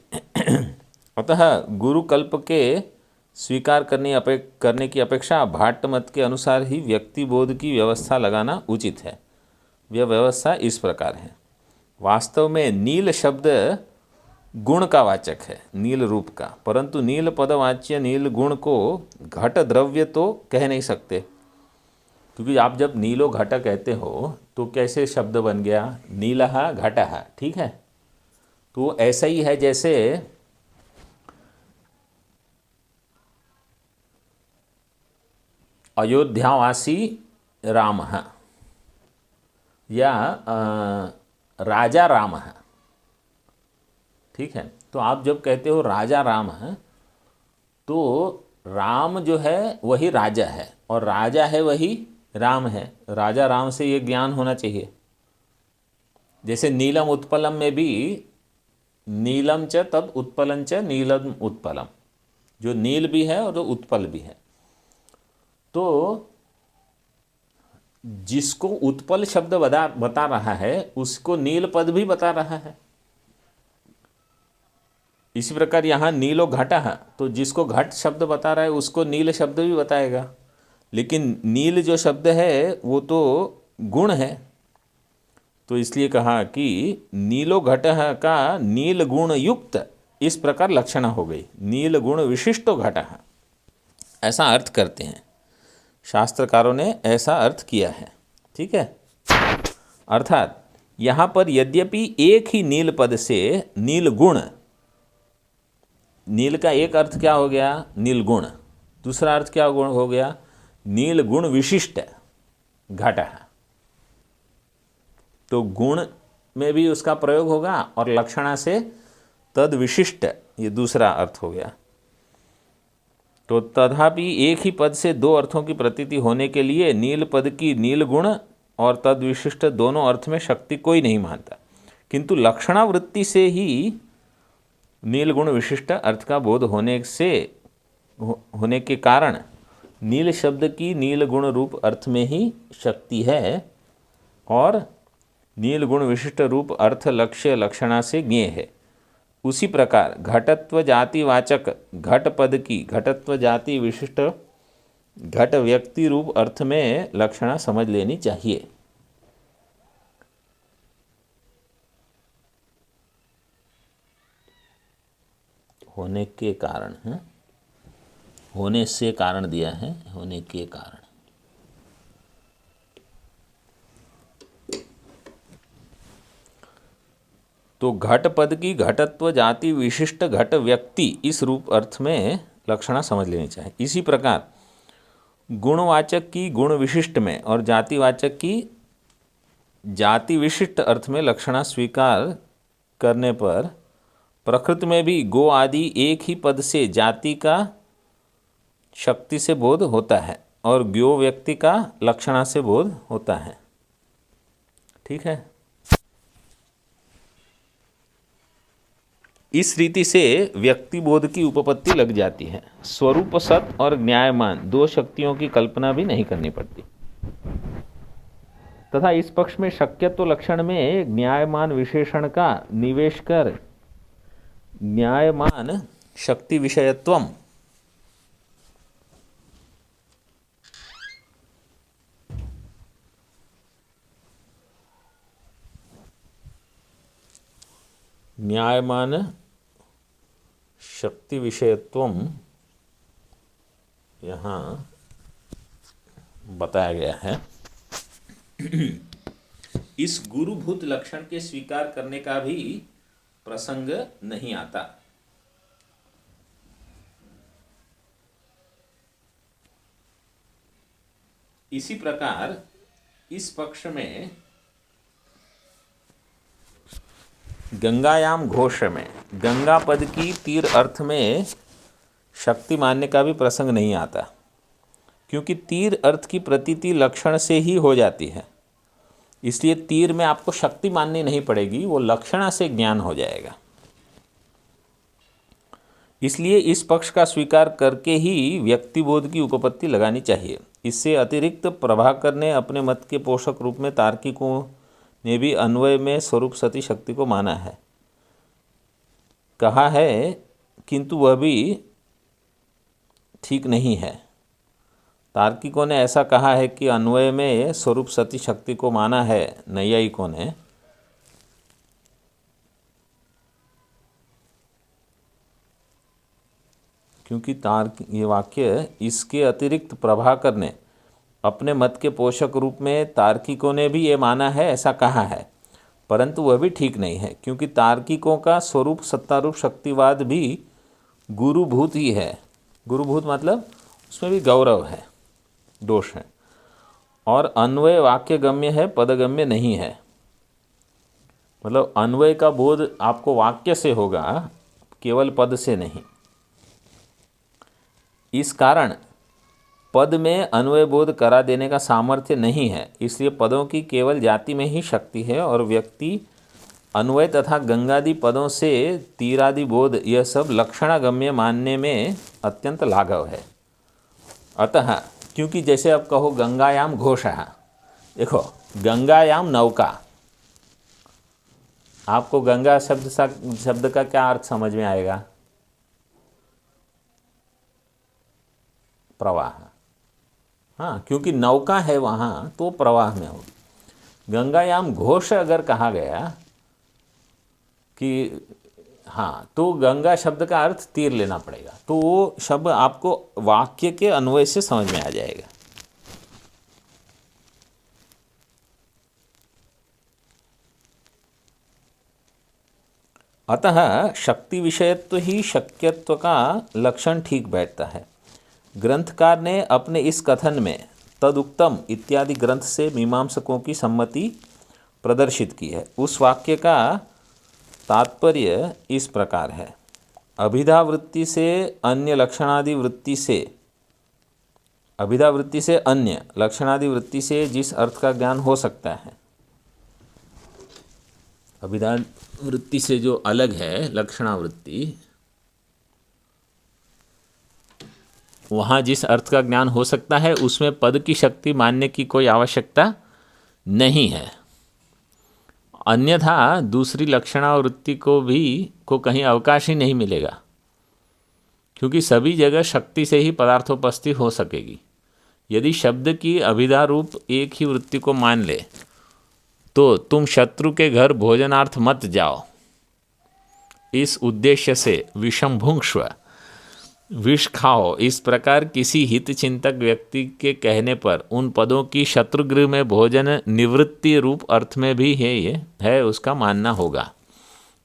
अतः गुरु कल्प के स्वीकार करने की अपेक्षा भाट्ट मत के अनुसार ही व्यक्ति बोध की व्यवस्था लगाना उचित है। यह व्यवस्था इस प्रकार है। वास्तव में नील शब्द गुण का वाचक है, नील रूप का, परंतु नील पदवाच्य नील गुण को घट द्रव्य तो कह नहीं सकते, क्योंकि आप जब नीलो घट कहते हो तो कैसे शब्द बन गया, नीलहा घटहा, ठीक है। तो ऐसा ही है जैसे अयोध्यावासी राम या राजा राम है, ठीक है। तो आप जब कहते हो राजा राम है, तो राम जो है वही राजा है और राजा है वही राम है। राजा राम से ये ज्ञान होना चाहिए। जैसे नीलम उत्पलम में भी नीलम च तद उत्पलं च नीलम उत्पलम, जो नील भी है और जो उत्पल भी है। तो जिसको उत्पल शब्द बता रहा है उसको नील पद भी बता रहा है। इसी प्रकार यहाँ नीलो घटा है, तो जिसको घट शब्द बता रहा है उसको नील शब्द भी बताएगा। लेकिन नील जो शब्द है वो तो गुण है, तो इसलिए कहा कि नीलो घट का नील गुण युक्त, इस प्रकार लक्षणा हो गई। नील गुण विशिष्टो घट, ऐसा अर्थ करते हैं, शास्त्रकारों ने ऐसा अर्थ किया है। ठीक है, अर्थात यहाँ पर यद्यपि एक ही नील पद से नील गुण, नील का एक अर्थ क्या हो गया, नील गुण, दूसरा अर्थ क्या हो गया, नील गुण विशिष्ट घट। तो गुण में भी उसका प्रयोग होगा और लक्षणा से तद विशिष्ट, ये दूसरा अर्थ हो गया। तो तथापि एक ही पद से दो अर्थों की प्रतीति होने के लिए नील पद की नील गुण और तद विशिष्ट दोनों अर्थ में शक्ति कोई नहीं मानता, किंतु लक्षणावृत्ति से ही नील गुण विशिष्ट अर्थ का बोध होने के कारण नील शब्द की नील गुण रूप अर्थ में ही शक्ति है और नील गुण विशिष्ट रूप अर्थ लक्ष्य लक्षणा से ज्ञेय है। उसी प्रकार घटत्व जातिवाचक घट पद की घटत्व जाति विशिष्ट घट व्यक्ति रूप अर्थ में लक्षणा समझ लेनी चाहिए। होने के कारण है, होने से कारण दिया है, होने के कारण। तो घट पद की घटत्व जाति विशिष्ट घट व्यक्ति इस रूप अर्थ में लक्षणा समझ लेनी चाहिए। इसी प्रकार गुणवाचक की गुण विशिष्ट में और जातिवाचक की जाति विशिष्ट अर्थ में लक्षणा स्वीकार करने पर प्रकृति में भी गो आदि एक ही पद से जाति का शक्ति से बोध होता है और ज्ञो व्यक्ति का लक्षणा से बोध होता है। ठीक है, इस रीति से व्यक्ति बोध की उपपत्ति लग जाती है। स्वरूप सत और न्यायमान दो शक्तियों की कल्पना भी नहीं करनी पड़ती तथा इस पक्ष में शक्यत्व लक्षण में न्यायमान विशेषण का निवेश कर न्यायमान शक्ति विषयत्वम न्यायमान शक्ति विषयत्वम यहाँ बताया गया है। इस गुरुभूत लक्षण के स्वीकार करने का भी प्रसंग नहीं आता। इसी प्रकार इस पक्ष में गंगायाम घोष में गंगा पद की तीर अर्थ में शक्ति मानने का भी प्रसंग नहीं आता, क्योंकि तीर अर्थ की प्रतीति लक्षण से ही हो जाती है। इसलिए तीर में आपको शक्ति माननी नहीं पड़ेगी, वो लक्षणा से ज्ञान हो जाएगा। इसलिए इस पक्ष का स्वीकार करके ही व्यक्तिबोध की उपपत्ति लगानी चाहिए। इससे अतिरिक्त प्रभाकर ने अपने मत के पोषक रूप में तार्किकों ने भी अन्वय में स्वरूप सती शक्ति को माना है, कहा है, किंतु वह भी ठीक नहीं है। तार्किकों ने ऐसा कहा है कि अन्वय में स्वरूप सती शक्ति को माना है, नैयायिकों ने क्योंकि ये वाक्य इसके अतिरिक्त प्रभाकर ने अपने मत के पोषक रूप में तार्किकों ने भी ये माना है, ऐसा कहा है, परंतु वह भी ठीक नहीं है, क्योंकि तार्किकों का स्वरूप सत्तारूप शक्तिवाद भी गुरुभूत ही है। गुरुभूत मतलब उसमें भी गौरव है, दोष है, और अन्वय वाक्य गम्य है, पदगम्य नहीं है। मतलब अन्वय का बोध आपको वाक्य से होगा, केवल पद से नहीं। इस कारण पद में अन्वय बोध करा देने का सामर्थ्य नहीं है, इसलिए पदों की केवल जाति में ही शक्ति है और व्यक्ति अन्वय तथा गंगादि पदों से तीरादि बोध यह सब लक्षणागम्य मानने में अत्यंत लाघव है। अतः क्योंकि जैसे आप कहो गंगायाम घोषः, देखो गंगायाम नौका, आपको गंगा शब्द का क्या अर्थ समझ में आएगा? प्रवाह। हाँ, क्योंकि नौका है वहाँ तो प्रवाह में होगी। गंगायाम घोष अगर कहा गया कि हाँ, तो गंगा शब्द का अर्थ तीर लेना पड़ेगा, तो वो शब्द आपको वाक्य के अन्वय से समझ में आ जाएगा। अतः शक्ति विषयत्व ही शक्यत्व का लक्षण ठीक बैठता है। ग्रंथकार ने अपने इस कथन में तदुक्तम इत्यादि ग्रंथ से मीमांसकों की सम्मति प्रदर्शित की है। उस वाक्य का तात्पर्य इस प्रकार है, अभिधा वृत्ति से अन्य लक्षणादि वृत्ति से, अभिधा वृत्ति से अन्य लक्षणादि वृत्ति से जिस अर्थ का ज्ञान हो सकता है, अभिधा वृत्ति से जो अलग है लक्षणावृत्ति, वहाँ जिस अर्थ का ज्ञान हो सकता है उसमें पद की शक्ति मानने की कोई आवश्यकता नहीं है। अन्यथा दूसरी लक्षणावृत्ति को कहीं अवकाश ही नहीं मिलेगा, क्योंकि सभी जगह शक्ति से ही पदार्थोपस्थिति हो सकेगी। यदि शब्द की अभिधा रूप एक ही वृत्ति को मान ले तो तुम शत्रु के घर भोजनार्थ मत जाओ, इस उद्देश्य से विषम भुंक्ष्व, विष खाओ, इस प्रकार किसी हित चिंतक व्यक्ति के कहने पर उन पदों की शत्रुगृह में भोजन निवृत्ति रूप अर्थ में भी ये है उसका मानना होगा।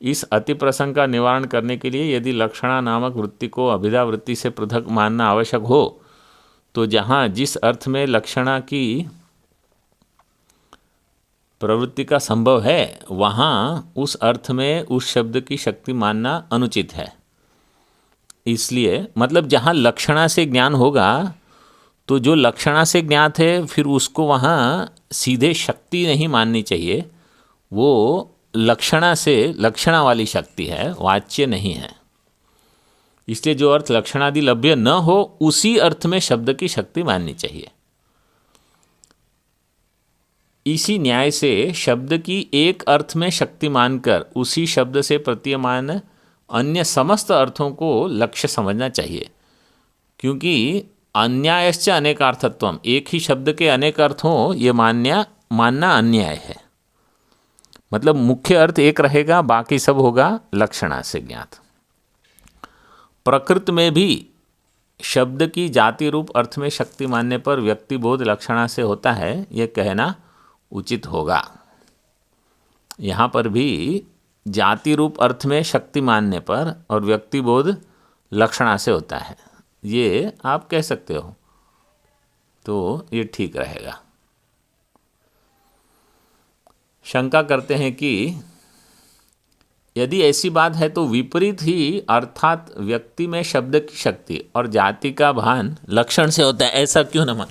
इस अति प्रसंग का निवारण करने के लिए यदि लक्षणा नामक वृत्ति को अभिधा वृत्ति से पृथक मानना आवश्यक हो तो जहाँ जिस अर्थ में लक्षणा की प्रवृत्ति का संभव है वहाँ उस अर्थ में उस शब्द की शक्ति मानना अनुचित है। इसलिए मतलब जहाँ लक्षणा से ज्ञान होगा तो जो लक्षणा से ज्ञात है फिर उसको वहाँ सीधे शक्ति नहीं माननी चाहिए, वो लक्षणा से लक्षणा वाली शक्ति है, वाच्य नहीं है। इसलिए जो अर्थ लक्षणादि लभ्य न हो उसी अर्थ में शब्द की शक्ति माननी चाहिए। इसी न्याय से शब्द की एक अर्थ में शक्ति मानकर उसी शब्द से प्रतीयमान अन्य समस्त अर्थों को लक्ष्य समझना चाहिए, क्योंकि अन्यायश्च अनेकार्थत्वम, एक ही शब्द के अनेक अर्थ हों ये मानना अन्याय है। मतलब मुख्य अर्थ एक रहेगा, बाकी सब होगा लक्षणा से ज्ञात। प्रकृति में भी शब्द की जाति रूप अर्थ में शक्ति मानने पर व्यक्ति बोध लक्षणा से होता है, यह कहना उचित होगा। यहाँ पर भी जाति रूप अर्थ में शक्ति मानने पर और व्यक्ति बोध लक्षणा से होता है, ये आप कह सकते हो, तो ये ठीक रहेगा। शंका करते हैं कि यदि ऐसी बात है तो विपरीत ही अर्थात व्यक्ति में शब्द की शक्ति और जाति का भान लक्षण से होता है, ऐसा क्यों न मान।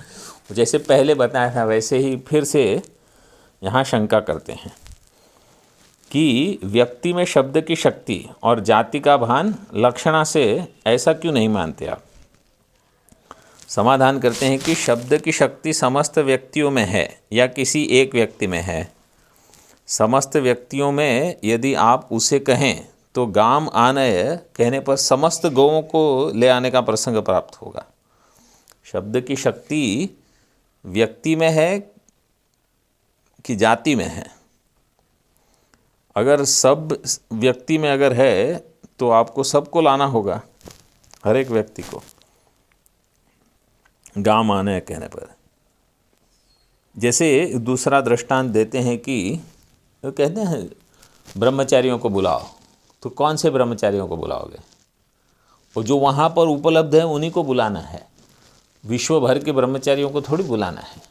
जैसे पहले बताया था वैसे ही फिर से यहाँ शंका करते हैं कि व्यक्ति में शब्द की शक्ति और जाति का भान लक्षणा से, ऐसा क्यों नहीं मानते आप। समाधान करते हैं कि शब्द की शक्ति समस्त व्यक्तियों में है या किसी एक व्यक्ति में है। समस्त व्यक्तियों में यदि आप उसे कहें तो गाम आनय कहने पर समस्त गौओं को ले आने का प्रसंग प्राप्त होगा। शब्द की शक्ति व्यक्ति में है कि जाति में है। अगर सब व्यक्ति में अगर है तो आपको सबको लाना होगा, हर एक व्यक्ति को गाम आने कहने पर। जैसे दूसरा दृष्टांत देते हैं कि वो कहते हैं ब्रह्मचारियों को बुलाओ, तो कौन से ब्रह्मचारियों को बुलाओगे, और जो वहाँ पर उपलब्ध है उन्हीं को बुलाना है, विश्व भर के ब्रह्मचारियों को थोड़ी बुलाना है।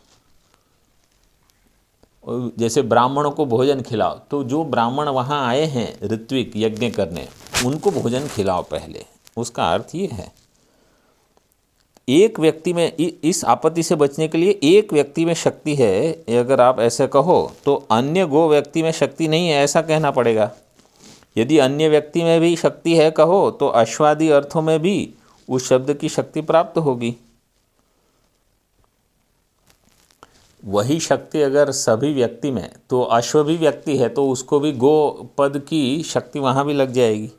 जैसे ब्राह्मणों को भोजन खिलाओ, तो जो ब्राह्मण वहाँ आए हैं ऋत्विक यज्ञ करने उनको भोजन खिलाओ पहले, उसका अर्थ ये है। एक व्यक्ति में इस आपत्ति से बचने के लिए एक व्यक्ति में शक्ति है अगर आप ऐसे कहो तो अन्य गो व्यक्ति में शक्ति नहीं है ऐसा कहना पड़ेगा। यदि अन्य व्यक्ति में भी शक्ति है कहो तो अश्वादि अर्थों में भी उस शब्द की शक्ति प्राप्त होगी। वही शक्ति अगर सभी व्यक्ति में, तो अश्व भी व्यक्ति है तो उसको भी गो पद की शक्ति वहाँ भी लग जाएगी।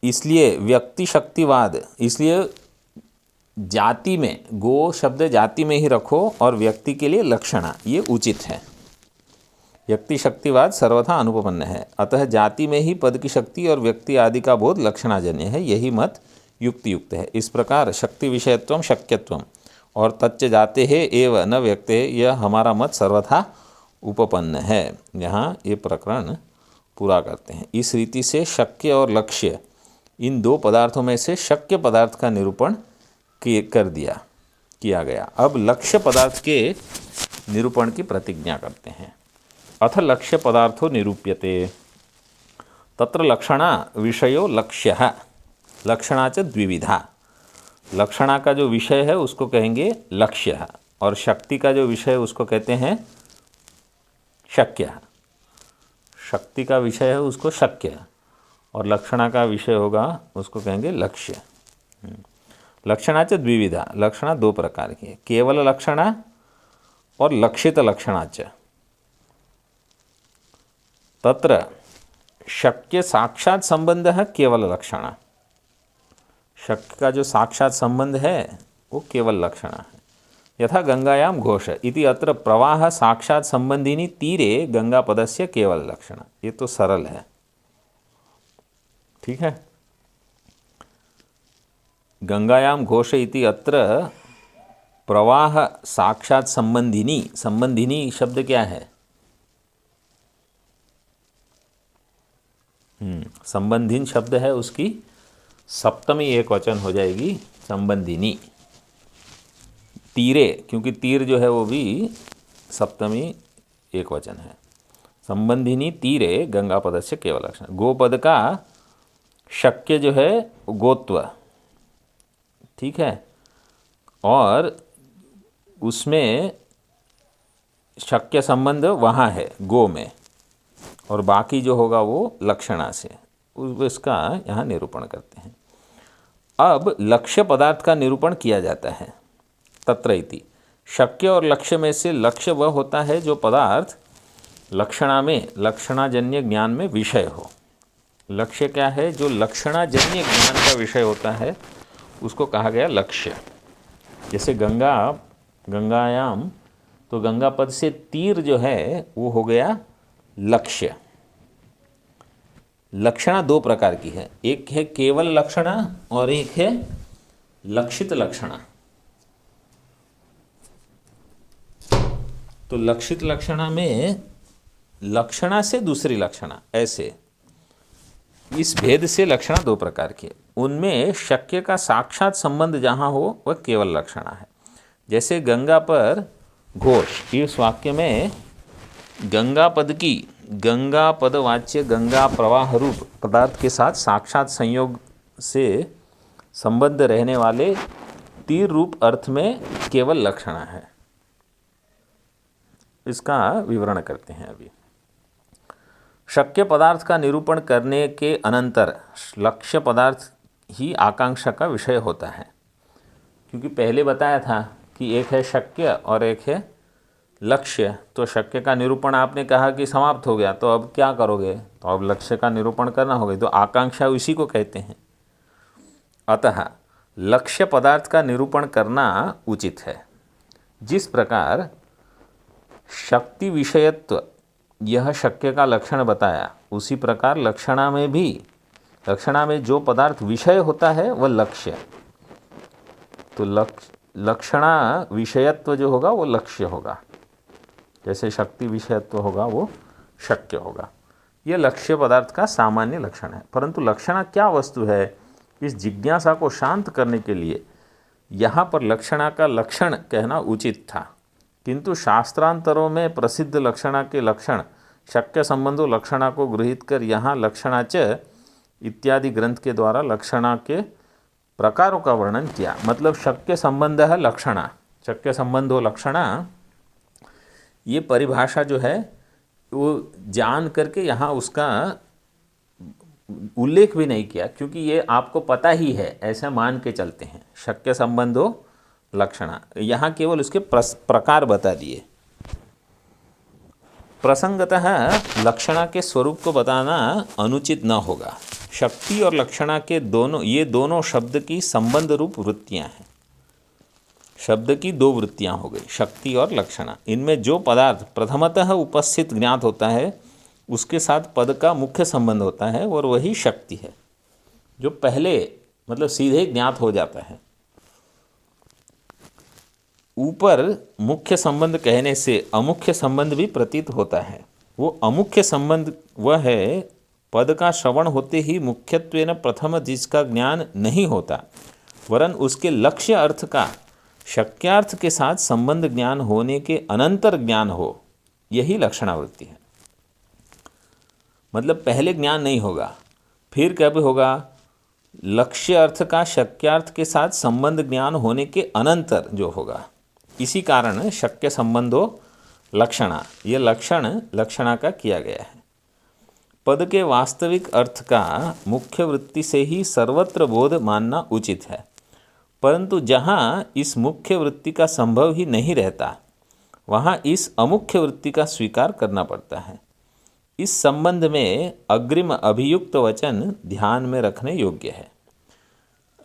इसलिए व्यक्ति शक्तिवाद, इसलिए जाति में गो शब्द जाति में ही रखो और व्यक्ति के लिए लक्षणा, ये उचित है। व्यक्ति शक्तिवाद सर्वथा अनुपपन्न है, अतः जाति में ही पद की शक्ति और व्यक्ति आदि का बोध लक्षणाजन्य है, यही मत युक्त है। इस प्रकार शक्ति विषयत्वम शक्यत्वम और तच्च जाते है एव न व्यक्ते, यह हमारा मत सर्वथा उपपन्न है। यहाँ ये प्रकरण पूरा करते हैं। इस रीति से शक्य और लक्ष्य इन दो पदार्थों में से शक्य पदार्थ का निरूपण किया गया। अब लक्ष्य पदार्थ के निरूपण की प्रतिज्ञा करते हैं। अथ लक्ष्य पदार्थो निरूप्यते तत्र लक्षणा विषयो लक्ष्यः लक्षणा च द्विविधा। लक्षणा का जो विषय है उसको कहेंगे लक्ष्य, और शक्ति का जो विषय है उसको कहते हैं शक्य। शक्ति का विषय है उसको शक्य, और लक्षणा का विषय होगा उसको कहेंगे लक्ष्य। लक्षणा च द्विविधा, लक्षणा दो प्रकार की है, केवल लक्षणा और लक्षित लक्षणा च। तत्र शक्य साक्षात संबंध है केवल लक्षणा, शक्य का जो साक्षात संबंध है वो केवल लक्षणा है। यथा गंगायाम घोष इति अत्र प्रवाह साक्षात संबंधिनी तीरे गंगा पदस्य केवल लक्षणा। ये तो सरल है, ठीक है। गंगायाम घोष इति अत्र प्रवाह साक्षात संबंधिनी, संबंधिनी शब्द क्या है? संबंधिन शब्द है, उसकी सप्तमी एक वचन हो जाएगी संबंधिनी। तीरे, क्योंकि तीर जो है वो भी सप्तमी एक वचन है। संबंधिनी तीरे गंगा पद से केवल लक्षण। गोपद का शक्य जो है गोत्व, ठीक है, और उसमें शक्य संबंध वहाँ है गो में, और बाकी जो होगा वो लक्षणा से, उसका यहाँ निरूपण करते हैं। अब लक्ष्य पदार्थ का निरूपण किया जाता है। तत्र इति शक्य और लक्ष्य में से लक्ष्य वह होता है जो पदार्थ लक्षणा में लक्षणाजन्य ज्ञान में विषय हो। लक्ष्य क्या है? जो लक्षणाजन्य ज्ञान का विषय होता है उसको कहा गया लक्ष्य। जैसे गंगायाम, तो गंगा पद से तीर जो है वो हो गया लक्ष्य। लक्षणा दो प्रकार की है, एक है केवल लक्षणा और एक है लक्षित लक्षणा। तो लक्षित लक्षणा में लक्षणा से दूसरी लक्षणा, ऐसे इस भेद से लक्षणा दो प्रकार की है। उनमें शक्य का साक्षात संबंध जहाँ हो वह केवल लक्षणा है। जैसे गंगा पर घोष, इस वाक्य में गंगा पद की, गंगा पदवाच्य गंगा प्रवाह रूप पदार्थ के साथ साक्षात संयोग से संबंध रहने वाले तीर रूप अर्थ में केवल लक्षणा है। इसका विवरण करते हैं अभी। शक्य पदार्थ का निरूपण करने के अनंतर लक्ष्य पदार्थ ही आकांक्षा का विषय होता है, क्योंकि पहले बताया था कि एक है शक्य और एक है लक्ष्य। तो शक्य का निरूपण आपने कहा कि समाप्त हो गया, तो अब क्या करोगे? तो अब लक्ष्य का निरूपण करना होगा, तो आकांक्षा इसी को कहते हैं। अतः लक्ष्य पदार्थ का निरूपण करना उचित है। जिस प्रकार शक्ति विषयत्व यह शक्य का लक्षण बताया, उसी प्रकार लक्षणा में भी, लक्षणा में जो पदार्थ विषय होता है वह लक्ष्य। तो लक्षणा विषयत्व जो होगा वो लक्ष्य होगा, जैसे शक्ति विषयत्व होगा वो शक्य होगा। यह लक्ष्य पदार्थ का सामान्य लक्षण है। परंतु लक्षणा क्या वस्तु है, इस जिज्ञासा को शांत करने के लिए यहाँ पर लक्षणा का लक्षण कहना उचित था, किंतु शास्त्रांतरों में प्रसिद्ध लक्षणा के लक्षण शक्य संबंधों लक्षणा को गृहीत कर यहाँ लक्षणाच इत्यादि ग्रंथ के द्वारा लक्षणा के प्रकारों का वर्णन किया। मतलब शक्य संबंध है लक्षणा, शक्य संबंधो लक्षणा, ये परिभाषा जो है वो जान करके यहाँ उसका उल्लेख भी नहीं किया, क्योंकि ये आपको पता ही है, ऐसा मान के चलते हैं। शक्य संबंधो लक्षणा, यहाँ केवल उसके प्रकार बता दिए। प्रसंगतः लक्षणा के स्वरूप को बताना अनुचित न होगा। शक्ति और लक्षणा के दोनों, ये दोनों शब्द की संबंध रूप वृत्तियाँ हैं। शब्द की दो वृत्तियां हो गई, शक्ति और लक्षणा। इनमें जो पदार्थ प्रथमतः उपस्थित ज्ञात होता है उसके साथ पद का मुख्य संबंध होता है और वही शक्ति है, जो पहले मतलब सीधे ज्ञात हो जाता है। ऊपर मुख्य संबंध कहने से अमुख्य संबंध भी प्रतीत होता है। वो अमुख्य संबंध वह है पद का श्रवण होते ही मुख्यत्वेन प्रथम जिसका ज्ञान नहीं होता, वरन उसके लक्ष्य अर्थ का शक्यार्थ के साथ संबंध ज्ञान होने के अनंतर ज्ञान हो, यही लक्षणावृत्ति है। मतलब पहले ज्ञान नहीं होगा, फिर कब होगा? लक्ष्य अर्थ का शक्यार्थ के साथ संबंध ज्ञान होने के अनंतर जो होगा। इसी कारण शक्य संबंधो लक्षणा, ये लक्षण लक्षणा का किया गया है। पद के वास्तविक अर्थ का मुख्य वृत्ति से ही सर्वत्र बोध मानना उचित है, परंतु जहाँ इस मुख्य वृत्ति का संभव ही नहीं रहता वहाँ इस अमुख्य वृत्ति का स्वीकार करना पड़ता है। इस संबंध में अग्रिम अभियुक्त वचन ध्यान में रखने योग्य है।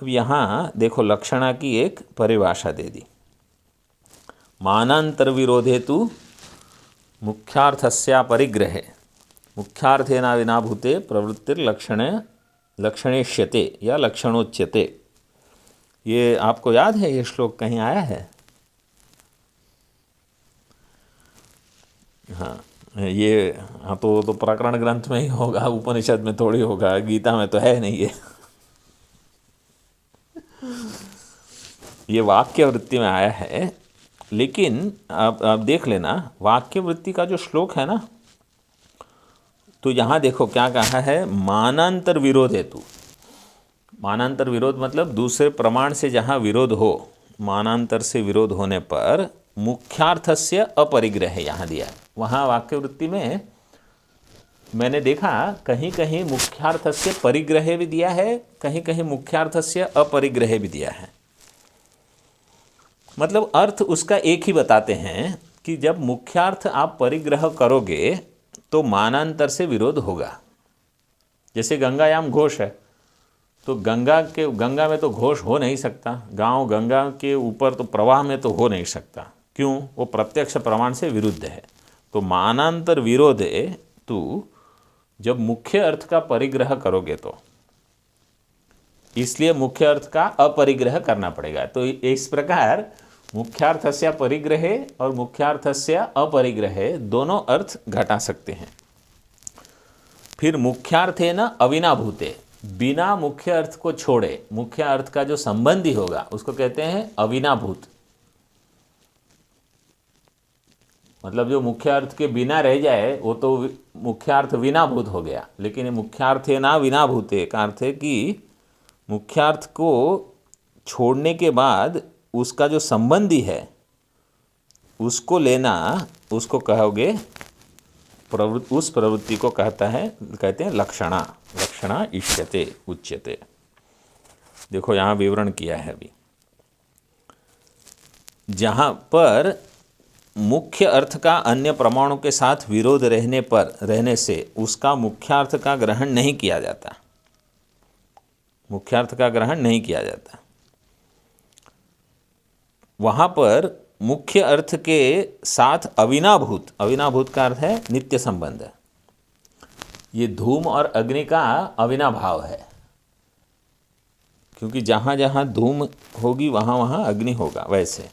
अब यहाँ देखो लक्षणा की एक परिभाषा दे दी। मानांतर विरोधे तु मुख्यार्थस्या परिग्रहे मुख्यार्थेना विना भूते प्रवृत्तिर्लक्षणे लक्षणेष्यते या लक्षणोच्यते। ये आपको याद है? ये श्लोक कहीं आया है? हाँ, ये हाँ तो प्रकरण ग्रंथ में ही होगा, उपनिषद में थोड़ी होगा, गीता में तो है नहीं ये वाक्य वृत्ति में आया है। लेकिन आप देख लेना वाक्य वृत्ति का जो श्लोक है ना, तो यहाँ देखो क्या कहा है, मानांतर विरोध हेतु। मानांतर विरोध मतलब दूसरे प्रमाण से जहाँ विरोध हो, मानांतर से विरोध होने पर मुख्यार्थस्य अपरिग्रह यहाँ दिया है। वहाँ वाक्य वृत्ति में मैंने देखा कहीं कहीं मुख्यार्थस्य परिग्रह भी दिया है, कहीं कहीं मुख्यार्थस्य अपरिग्रह भी दिया है। मतलब अर्थ उसका एक ही बताते हैं कि जब मुख्यार्थ आप परिग्रह करोगे तो मानांतर से विरोध होगा। जैसे गंगायाम घोष है, तो गंगा में तो घोष हो नहीं सकता, गांव गंगा के ऊपर तो प्रवाह में तो हो नहीं सकता। क्यों? वो प्रत्यक्ष प्रमाण से विरुद्ध है। तो मानांतर विरोध तू जब मुख्य अर्थ का परिग्रह करोगे तो इसलिए मुख्य अर्थ का अपरिग्रह करना पड़ेगा। तो इस प्रकार मुख्यार्थस्य परिग्रह और मुख्यार्थस्य अपरिग्रह दोनों अर्थ घटा सकते हैं। फिर मुख्यार्थे न अविनाभूते, बिना मुख्य अर्थ को छोड़े मुख्य अर्थ का जो संबंधी होगा उसको कहते हैं अविनाभूत। मतलब जो मुख्य अर्थ के बिना रह जाए वो तो मुख्यार्थ विनाभूत हो गया। लेकिन मुख्यार्थे ना विनाभूते का अर्थ है कि मुख्यार्थ को छोड़ने के बाद उसका जो संबंधी है उसको लेना, उसको कहोगे उस प्रवृत्ति को कहते हैं लक्षणा। लक्षणा इष्यते उच्यते। देखो यहाँ विवरण किया है अभी। जहाँ पर मुख्य अर्थ का अन्य प्रमाणों के साथ विरोध रहने से उसका मुख्यार्थ का ग्रहण नहीं किया जाता, मुख्यार्थ का ग्रहण नहीं किया जाता। वहाँ पर मुख्य अर्थ के साथ अविनाभूत, अविनाभूत का अर्थ है नित्य संबंध। ये धूम और अग्नि का अविनाभाव है, क्योंकि जहाँ जहाँ धूम होगी वहाँ वहाँ अग्नि होगा। वैसे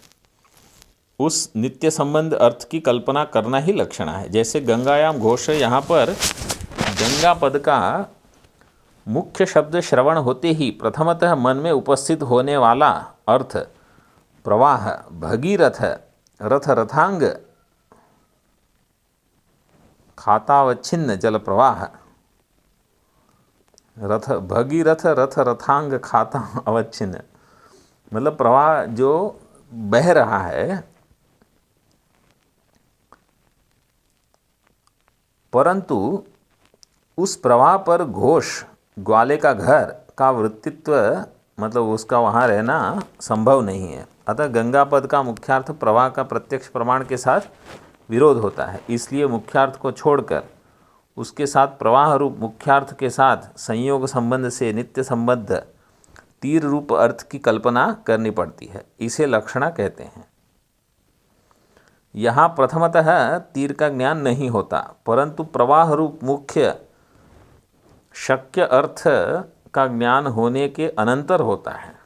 उस नित्य संबंध अर्थ की कल्पना करना ही लक्षणा है। जैसे गंगायाम घोष, यहाँ पर गंगा पद का मुख्य शब्द श्रवण होते ही प्रथमतः मन में उपस्थित होने वाला अर्थ प्रवाह, भगीरथ, रथ रथांग, खातावच्छिन्न जल प्रवाह, रथ भगीरथ रथ रथांग खाता अवच्छिन्न, मतलब प्रवाह जो बह रहा है, परंतु उस प्रवाह पर घोष, ग्वाले का घर का वृत्तित्व, मतलब उसका वहाँ रहना संभव नहीं है। अतः गंगा पद का मुख्यार्थ प्रवाह का प्रत्यक्ष प्रमाण के साथ विरोध होता है। इसलिए मुख्यार्थ को छोड़कर उसके साथ प्रवाह रूप मुख्यार्थ के साथ संयोग संबंध से नित्य संबद्ध तीर रूप अर्थ की कल्पना करनी पड़ती है, इसे लक्षणा कहते हैं। यहाँ प्रथमतः तीर का ज्ञान नहीं होता, परंतु प्रवाह रूप मुख्य शक्य अर्थ का ज्ञान होने के अनंतर होता है।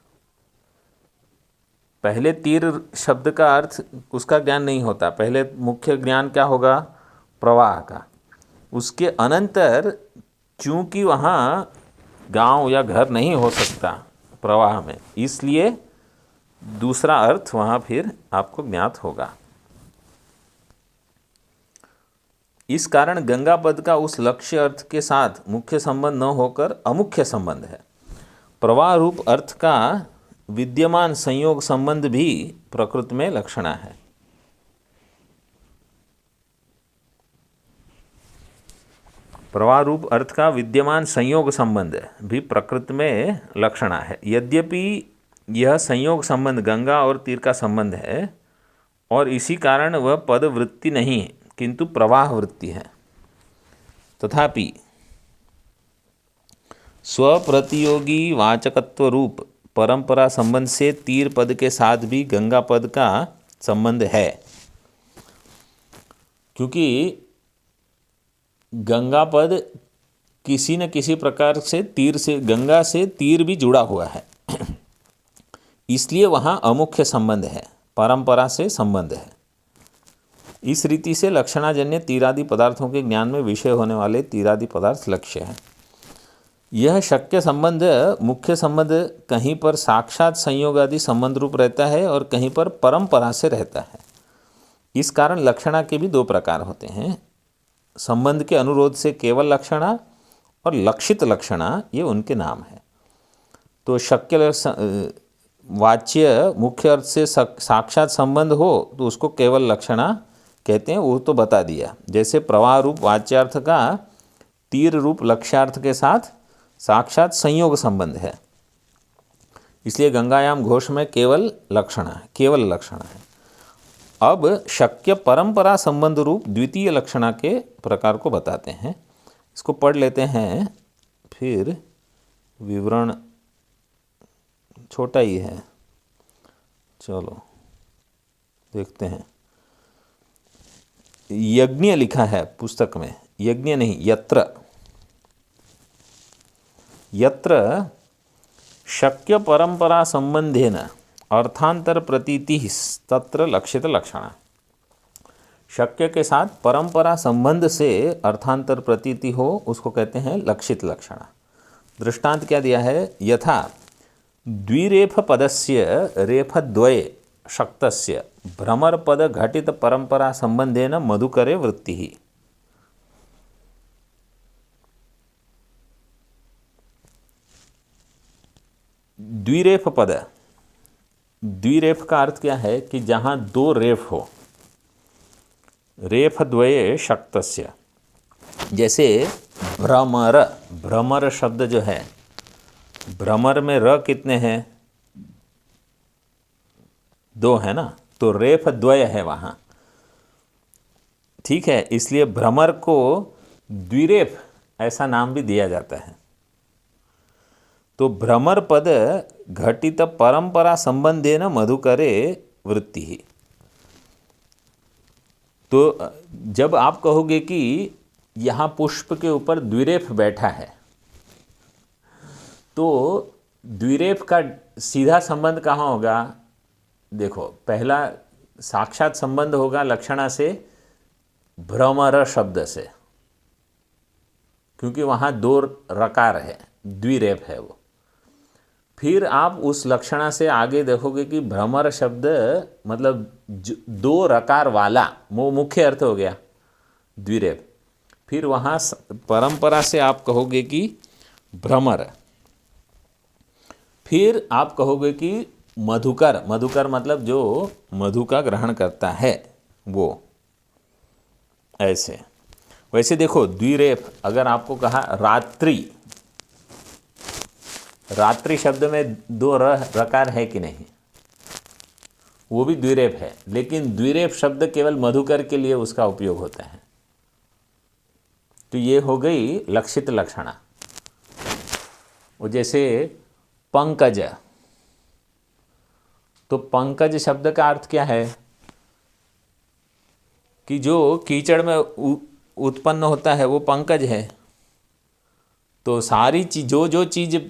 पहले तीर शब्द का अर्थ उसका ज्ञान नहीं होता, पहले मुख्य ज्ञान क्या होगा, प्रवाह का। उसके अनंतर चूंकि वहाँ गांव या घर नहीं हो सकता प्रवाह में, इसलिए दूसरा अर्थ वहाँ फिर आपको ज्ञात होगा। इस कारण गंगा पद का उस लक्ष्य अर्थ के साथ मुख्य संबंध न होकर अमुख्य संबंध है। प्रवाह रूप अर्थ का विद्यमान संयोग संबंध भी प्रकृति में लक्षणा है। प्रवाह रूप अर्थ का विद्यमान संयोग संबंध भी प्रकृति में लक्षणा है। यद्यपि यह संयोग संबंध गंगा और तीर का संबंध है और इसी कारण वह पद वृत्ति नहीं है, किंतु प्रवाह वृत्ति है। तथापि स्वप्रतियोगी वाचकत्व रूप परंपरा संबंध से तीर पद के साथ भी गंगा पद का संबंध है, क्योंकि गंगा पद किसी न किसी प्रकार से तीर से, गंगा से तीर भी जुड़ा हुआ है, इसलिए वहाँ अमुख्य संबंध है, परंपरा से संबंध है। इस रीति से लक्षणाजन्य तीरादि पदार्थों के ज्ञान में विषय होने वाले तीरादि पदार्थ लक्ष्य है। यह शक्य संबंध मुख्य संबंध कहीं पर साक्षात संयोग आदि संबंध रूप रहता है और कहीं पर परंपरा से रहता है। इस कारण लक्षणा के भी दो प्रकार होते हैं, संबंध के अनुरोध से केवल लक्षणा और लक्षित लक्षणा, ये उनके नाम है। तो शक्य वाच्य मुख्य अर्थ से साक्षात संबंध हो तो उसको केवल लक्षणा कहते हैं, वो तो बता दिया। जैसे प्रवाह रूप वाच्यार्थ का तीर रूप लक्ष्यार्थ के साथ साक्षात संयोग संबंध है, इसलिए गंगायाम घोष में केवल लक्षणा है, केवल लक्षणा है। अब शक्य परंपरा संबंध रूप द्वितीय लक्षणा के प्रकार को बताते हैं। इसको पढ़ लेते हैं, फिर विवरण छोटा ही है, चलो देखते हैं। यज्ञ लिखा है पुस्तक में, यज्ञ नहीं, यत्र यत्र शक्य परंपरा संबंधेन अर्थांतर प्रतीति तत्र लक्षित लक्षणा। शक्य के साथ परंपरा संबंध से अर्थांतर प्रतीति हो उसको कहते हैं लक्षित लक्षणा। दृष्टांत क्या दिया है, यथा द्विरेफ पदस्य रेफद्वये शक्तस्य भ्रमर पद घटित परंपरा संबंधेन मधुकरे वृत्ति। द्विरेफ पद, द्विरेफ का अर्थ क्या है कि जहां दो रेफ हो, रेफ द्वये शक्तस्य। जैसे भ्रमर, भ्रमर शब्द जो है, भ्रमर में र कितने हैं, दो है ना, तो रेफ द्वय है वहाँ, ठीक है। इसलिए भ्रमर को द्विरेफ ऐसा नाम भी दिया जाता है। तो भ्रमर पद घटित परंपरा संबंधेन मधुकरे वृत्ति ही। तो जब आप कहोगे कि यहाँ पुष्प के ऊपर द्विरेफ बैठा है, तो द्विरेफ का सीधा संबंध कहाँ होगा, देखो पहला साक्षात संबंध होगा लक्षणा से भ्रमर शब्द से, क्योंकि वहाँ दो रकार है, द्विरेफ है वो। फिर आप उस लक्षणा से आगे देखोगे कि भ्रमर शब्द मतलब दो रकार वाला, वो मुख्य अर्थ हो गया द्विरेफ। फिर वहाँ परंपरा से आप कहोगे कि भ्रमर, फिर आप कहोगे कि मधुकर, मधुकर मतलब जो मधु का ग्रहण करता है वो, ऐसे। वैसे देखो द्विरेफ, अगर आपको कहा रात्रि, रात्रि शब्द में दो रकार है कि नहीं, वो भी द्विरेफ है, लेकिन द्विरेफ शब्द केवल मधुकर के लिए उसका उपयोग होता है। तो ये हो गई लक्षित लक्षणा। वो जैसे पंकज, तो पंकज शब्द का अर्थ क्या है कि जो कीचड़ में उत्पन्न होता है वो पंकज है। तो सारी चीज जो चीज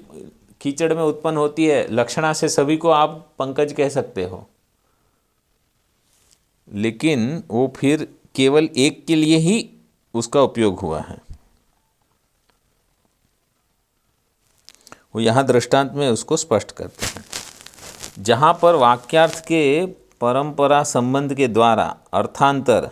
कीचड़ में उत्पन्न होती है लक्षणा से सभी को आप पंकज कह सकते हो, लेकिन वो फिर केवल एक के लिए ही उसका उपयोग हुआ है। वो यहाँ दृष्टांत में उसको स्पष्ट करते हैं। जहाँ पर वाक्यार्थ के परंपरा संबंध के द्वारा अर्थांतर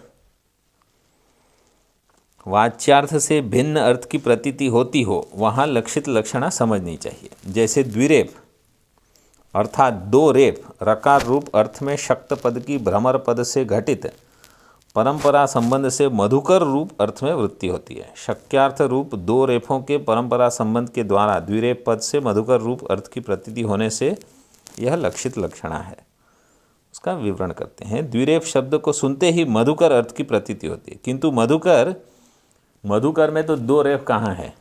वाच्यार्थ से भिन्न अर्थ की प्रतीति होती हो वहाँ लक्षित लक्षणा समझनी चाहिए। जैसे द्विरेफ अर्थात दो रेफ रकार रूप अर्थ में शक्त पद की भ्रमर पद से घटित परंपरा संबंध से मधुकर रूप अर्थ में वृत्ति होती है। शक्यार्थ रूप दो रेफों के परंपरा संबंध के द्वारा द्विरेफ पद से मधुकर रूप अर्थ की प्रतीति होने से यह लक्षित लक्षणा है। उसका विवरण करते हैं। द्विरेफ शब्द को सुनते ही मधुकर अर्थ की प्रतीति होती है, किंतु मधुकर में तो दो रेफ कहाँ है,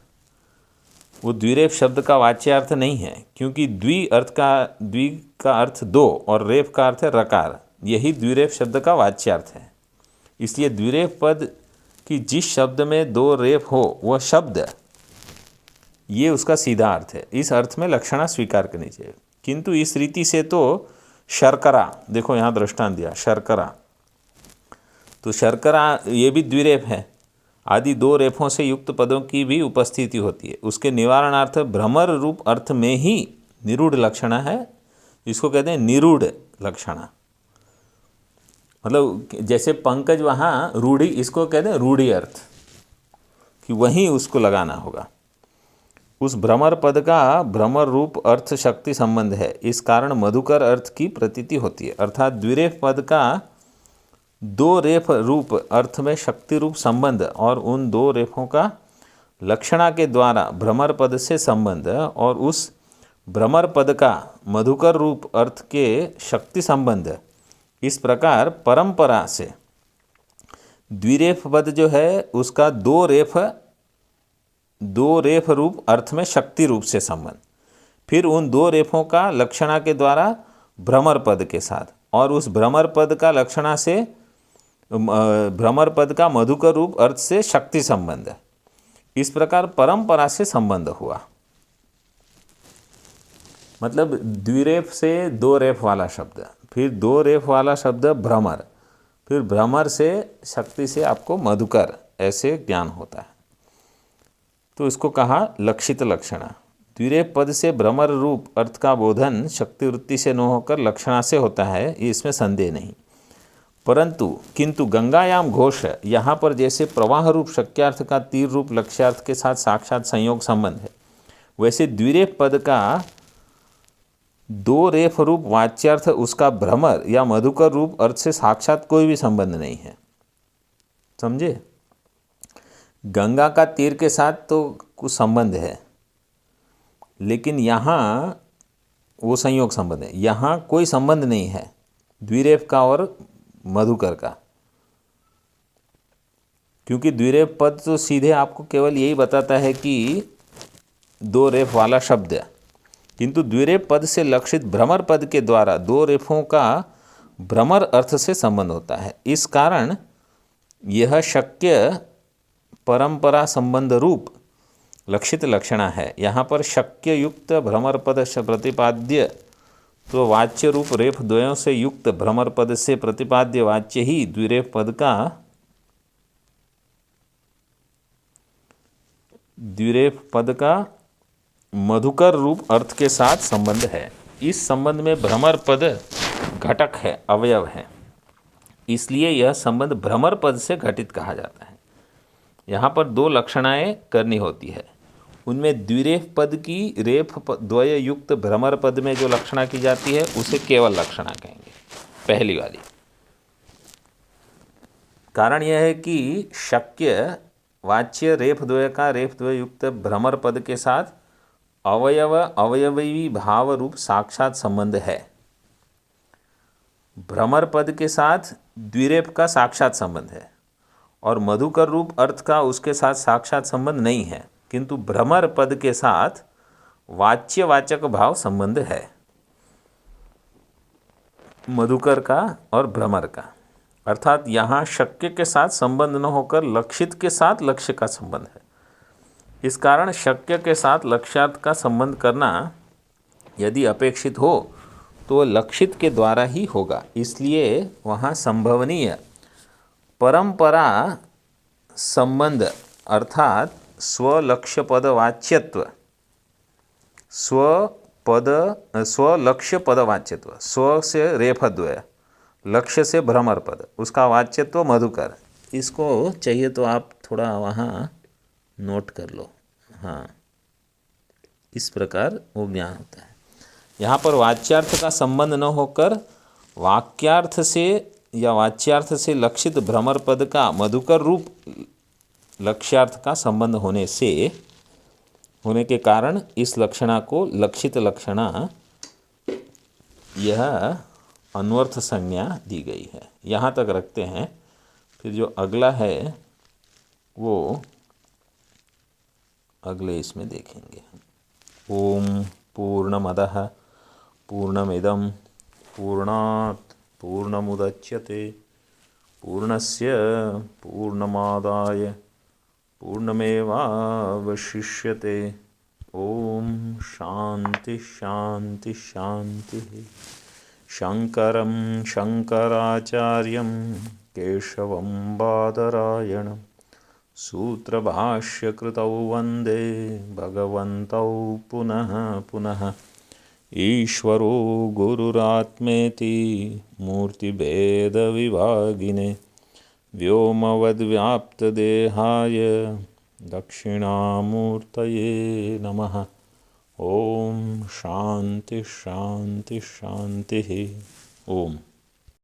वो द्विरेफ शब्द का वाच्यार्थ नहीं है, क्योंकि द्वि का अर्थ दो और रेफ का अर्थ है रकार, यही द्विरेफ शब्द का वाच्यार्थ है। इसलिए द्विरेफ पद की जिस शब्द में दो रेफ हो वह शब्द, ये उसका सीधा अर्थ है। इस अर्थ में लक्षणा स्वीकार करनी चाहिए। किंतु इस रीति से तो शर्करा, देखो यहाँ दृष्टांत दिया शर्करा, तो शर्करा ये भी द्विरेफ है, आदि दो रेफों से युक्त पदों की भी उपस्थिति होती है। उसके निवारणार्थ भ्रमर रूप अर्थ में ही निरूढ़ लक्षणा है, इसको कहते हैं निरूढ़ लक्षणा। मतलब जैसे पंकज वहाँ रूढ़ी, इसको कहते हैं रूढ़ी अर्थ, कि वहीं उसको लगाना होगा। उस भ्रमर पद का भ्रमर रूप अर्थ शक्ति संबंध है, इस कारण मधुकर अर्थ की प्रतीति होती है। अर्थात द्विरेफ पद का दो रेफ रूप अर्थ में शक्ति रूप संबंध और उन दो रेफों का लक्षणा के द्वारा भ्रमर पद से संबंध और उस भ्रमर पद का मधुकर रूप अर्थ के शक्ति संबंध, इस प्रकार परंपरा से द्विरेफ पद जो है उसका दो रेफ रूप अर्थ में शक्ति रूप से संबंध, फिर उन दो रेफों का लक्षणा के द्वारा भ्रमर पद के साथ, और उस भ्रमर पद का लक्षणा से भ्रमर पद का मधुकर रूप अर्थ से शक्ति संबंध, इस प्रकार परंपरा से संबंध हुआ। मतलब द्विरेफ से दो रेफ वाला शब्द, फिर दो रेफ वाला शब्द भ्रमर, फिर भ्रमर से शक्ति से आपको मधुकर, ऐसे ज्ञान होता है। तो इसको कहा लक्षित लक्षणा। द्विरेफ पद से भ्रमर रूप अर्थ का बोधन शक्ति वृत्ति से न होकर लक्षणा से होता है, इसमें संदेह नहीं। परंतु किंतु गंगायाम घोष, यहाँ पर जैसे प्रवाह रूप शक्यार्थ का तीर रूप लक्ष्यार्थ के साथ साक्षात संयोग संबंध है, वैसे द्विरेफ पद का दो रेफ रूप वाच्यार्थ उसका भ्रमर या मधुकर रूप अर्थ से साक्षात कोई भी संबंध नहीं है। समझे? गंगा का तीर के साथ तो कुछ संबंध है, लेकिन यहाँ वो संयोग संबंध है, यहाँ कोई संबंध नहीं है द्विरेफ का और मधुकर का, क्योंकि द्विरेफ पद तो सीधे आपको केवल यही बताता है कि दो रेफ वाला शब्द है, किंतु द्विरेफ पद से लक्षित भ्रमर पद के द्वारा दो रेफों का भ्रमर अर्थ से संबंध होता है। इस कारण यह शक्य परंपरा संबंध रूप लक्षित लक्षणा है। यहाँ पर शक्य युक्त भ्रमर पद प्रतिपाद्य, तो वाच्य रूप रेफ द्वयों से युक्त भ्रमर पद से प्रतिपाद्य वाच्य ही द्विरेफ पद का मधुकर रूप अर्थ के साथ संबंध है। इस संबंध में भ्रमर पद घटक है, अवयव है, इसलिए यह संबंध भ्रमर पद से घटित कहा जाता है। यहाँ पर दो लक्षणाएं करनी होती है, उनमें द्विरेफ पद की रेफ द्वय युक्त भ्रमर पद में जो लक्षणा की जाती है उसे केवल लक्षणा कहेंगे, पहली वाली। कारण यह है कि शक्य वाच्य रेफ द्वय का रेफ द्वय युक्त भ्रमर पद के साथ अवयवी भाव रूप साक्षात संबंध है। भ्रमर पद के साथ द्विरेफ का साक्षात संबंध है और मधुकर रूप अर्थ का उसके साथ साक्षात संबंध नहीं है, किंतु भ्रमर पद के साथ वाच्यवाचक भाव संबंध है मधुकर का और भ्रमर का। अर्थात यहाँ शक्य के साथ संबंध न होकर लक्षित के साथ लक्ष्य का संबंध है। इस कारण शक्य के साथ लक्ष्यार्थ का संबंध करना यदि अपेक्षित हो तो लक्षित के द्वारा ही होगा। इसलिए वहाँ संभवनीय परंपरा संबंध अर्थात स्वलक्ष्य पदवाच्यत्व, स्वलक्ष्य पदवाच्यत्व, स्व से रेफद्वय, लक्ष्य से भ्रमर पद, उसका वाच्यत्व मधुकर। इसको चाहिए तो आप थोड़ा वहाँ नोट कर लो। हाँ, इस प्रकार वो ज्ञान होता है। यहाँ पर वाच्यार्थ का संबंध न होकर वाक्यार्थ से या वाच्यार्थ से लक्षित भ्रमर पद का मधुकर रूप लक्ष्यार्थ का संबंध होने के कारण इस लक्षणा को लक्षित लक्षणा यह अन्वर्थ संज्ञा दी गई है। यहाँ तक रखते हैं। फिर जो अगला है वो अगले इसमें देखेंगे। ओम पूर्णमदः पूर्णमिदं पूर्णात् पूर्णमुदच्यते पूर्णस्य पूर्णमादाय पूर्णमेवावशिष्यते। ओम शांति शांति शांति। शंकरं शंकराचार्यं केशवं बादरायणं सूत्रभाष्यकृतौ वन्दे भगवन्तौ पुनः पुनः। ईश्वरो गुरुरात्मेति मूर्तिभेदविभागिने व्योमवद्व्याप्तदेहाय दक्षिणामूर्तये नमः। ओम शांति शांति शांति। ओम।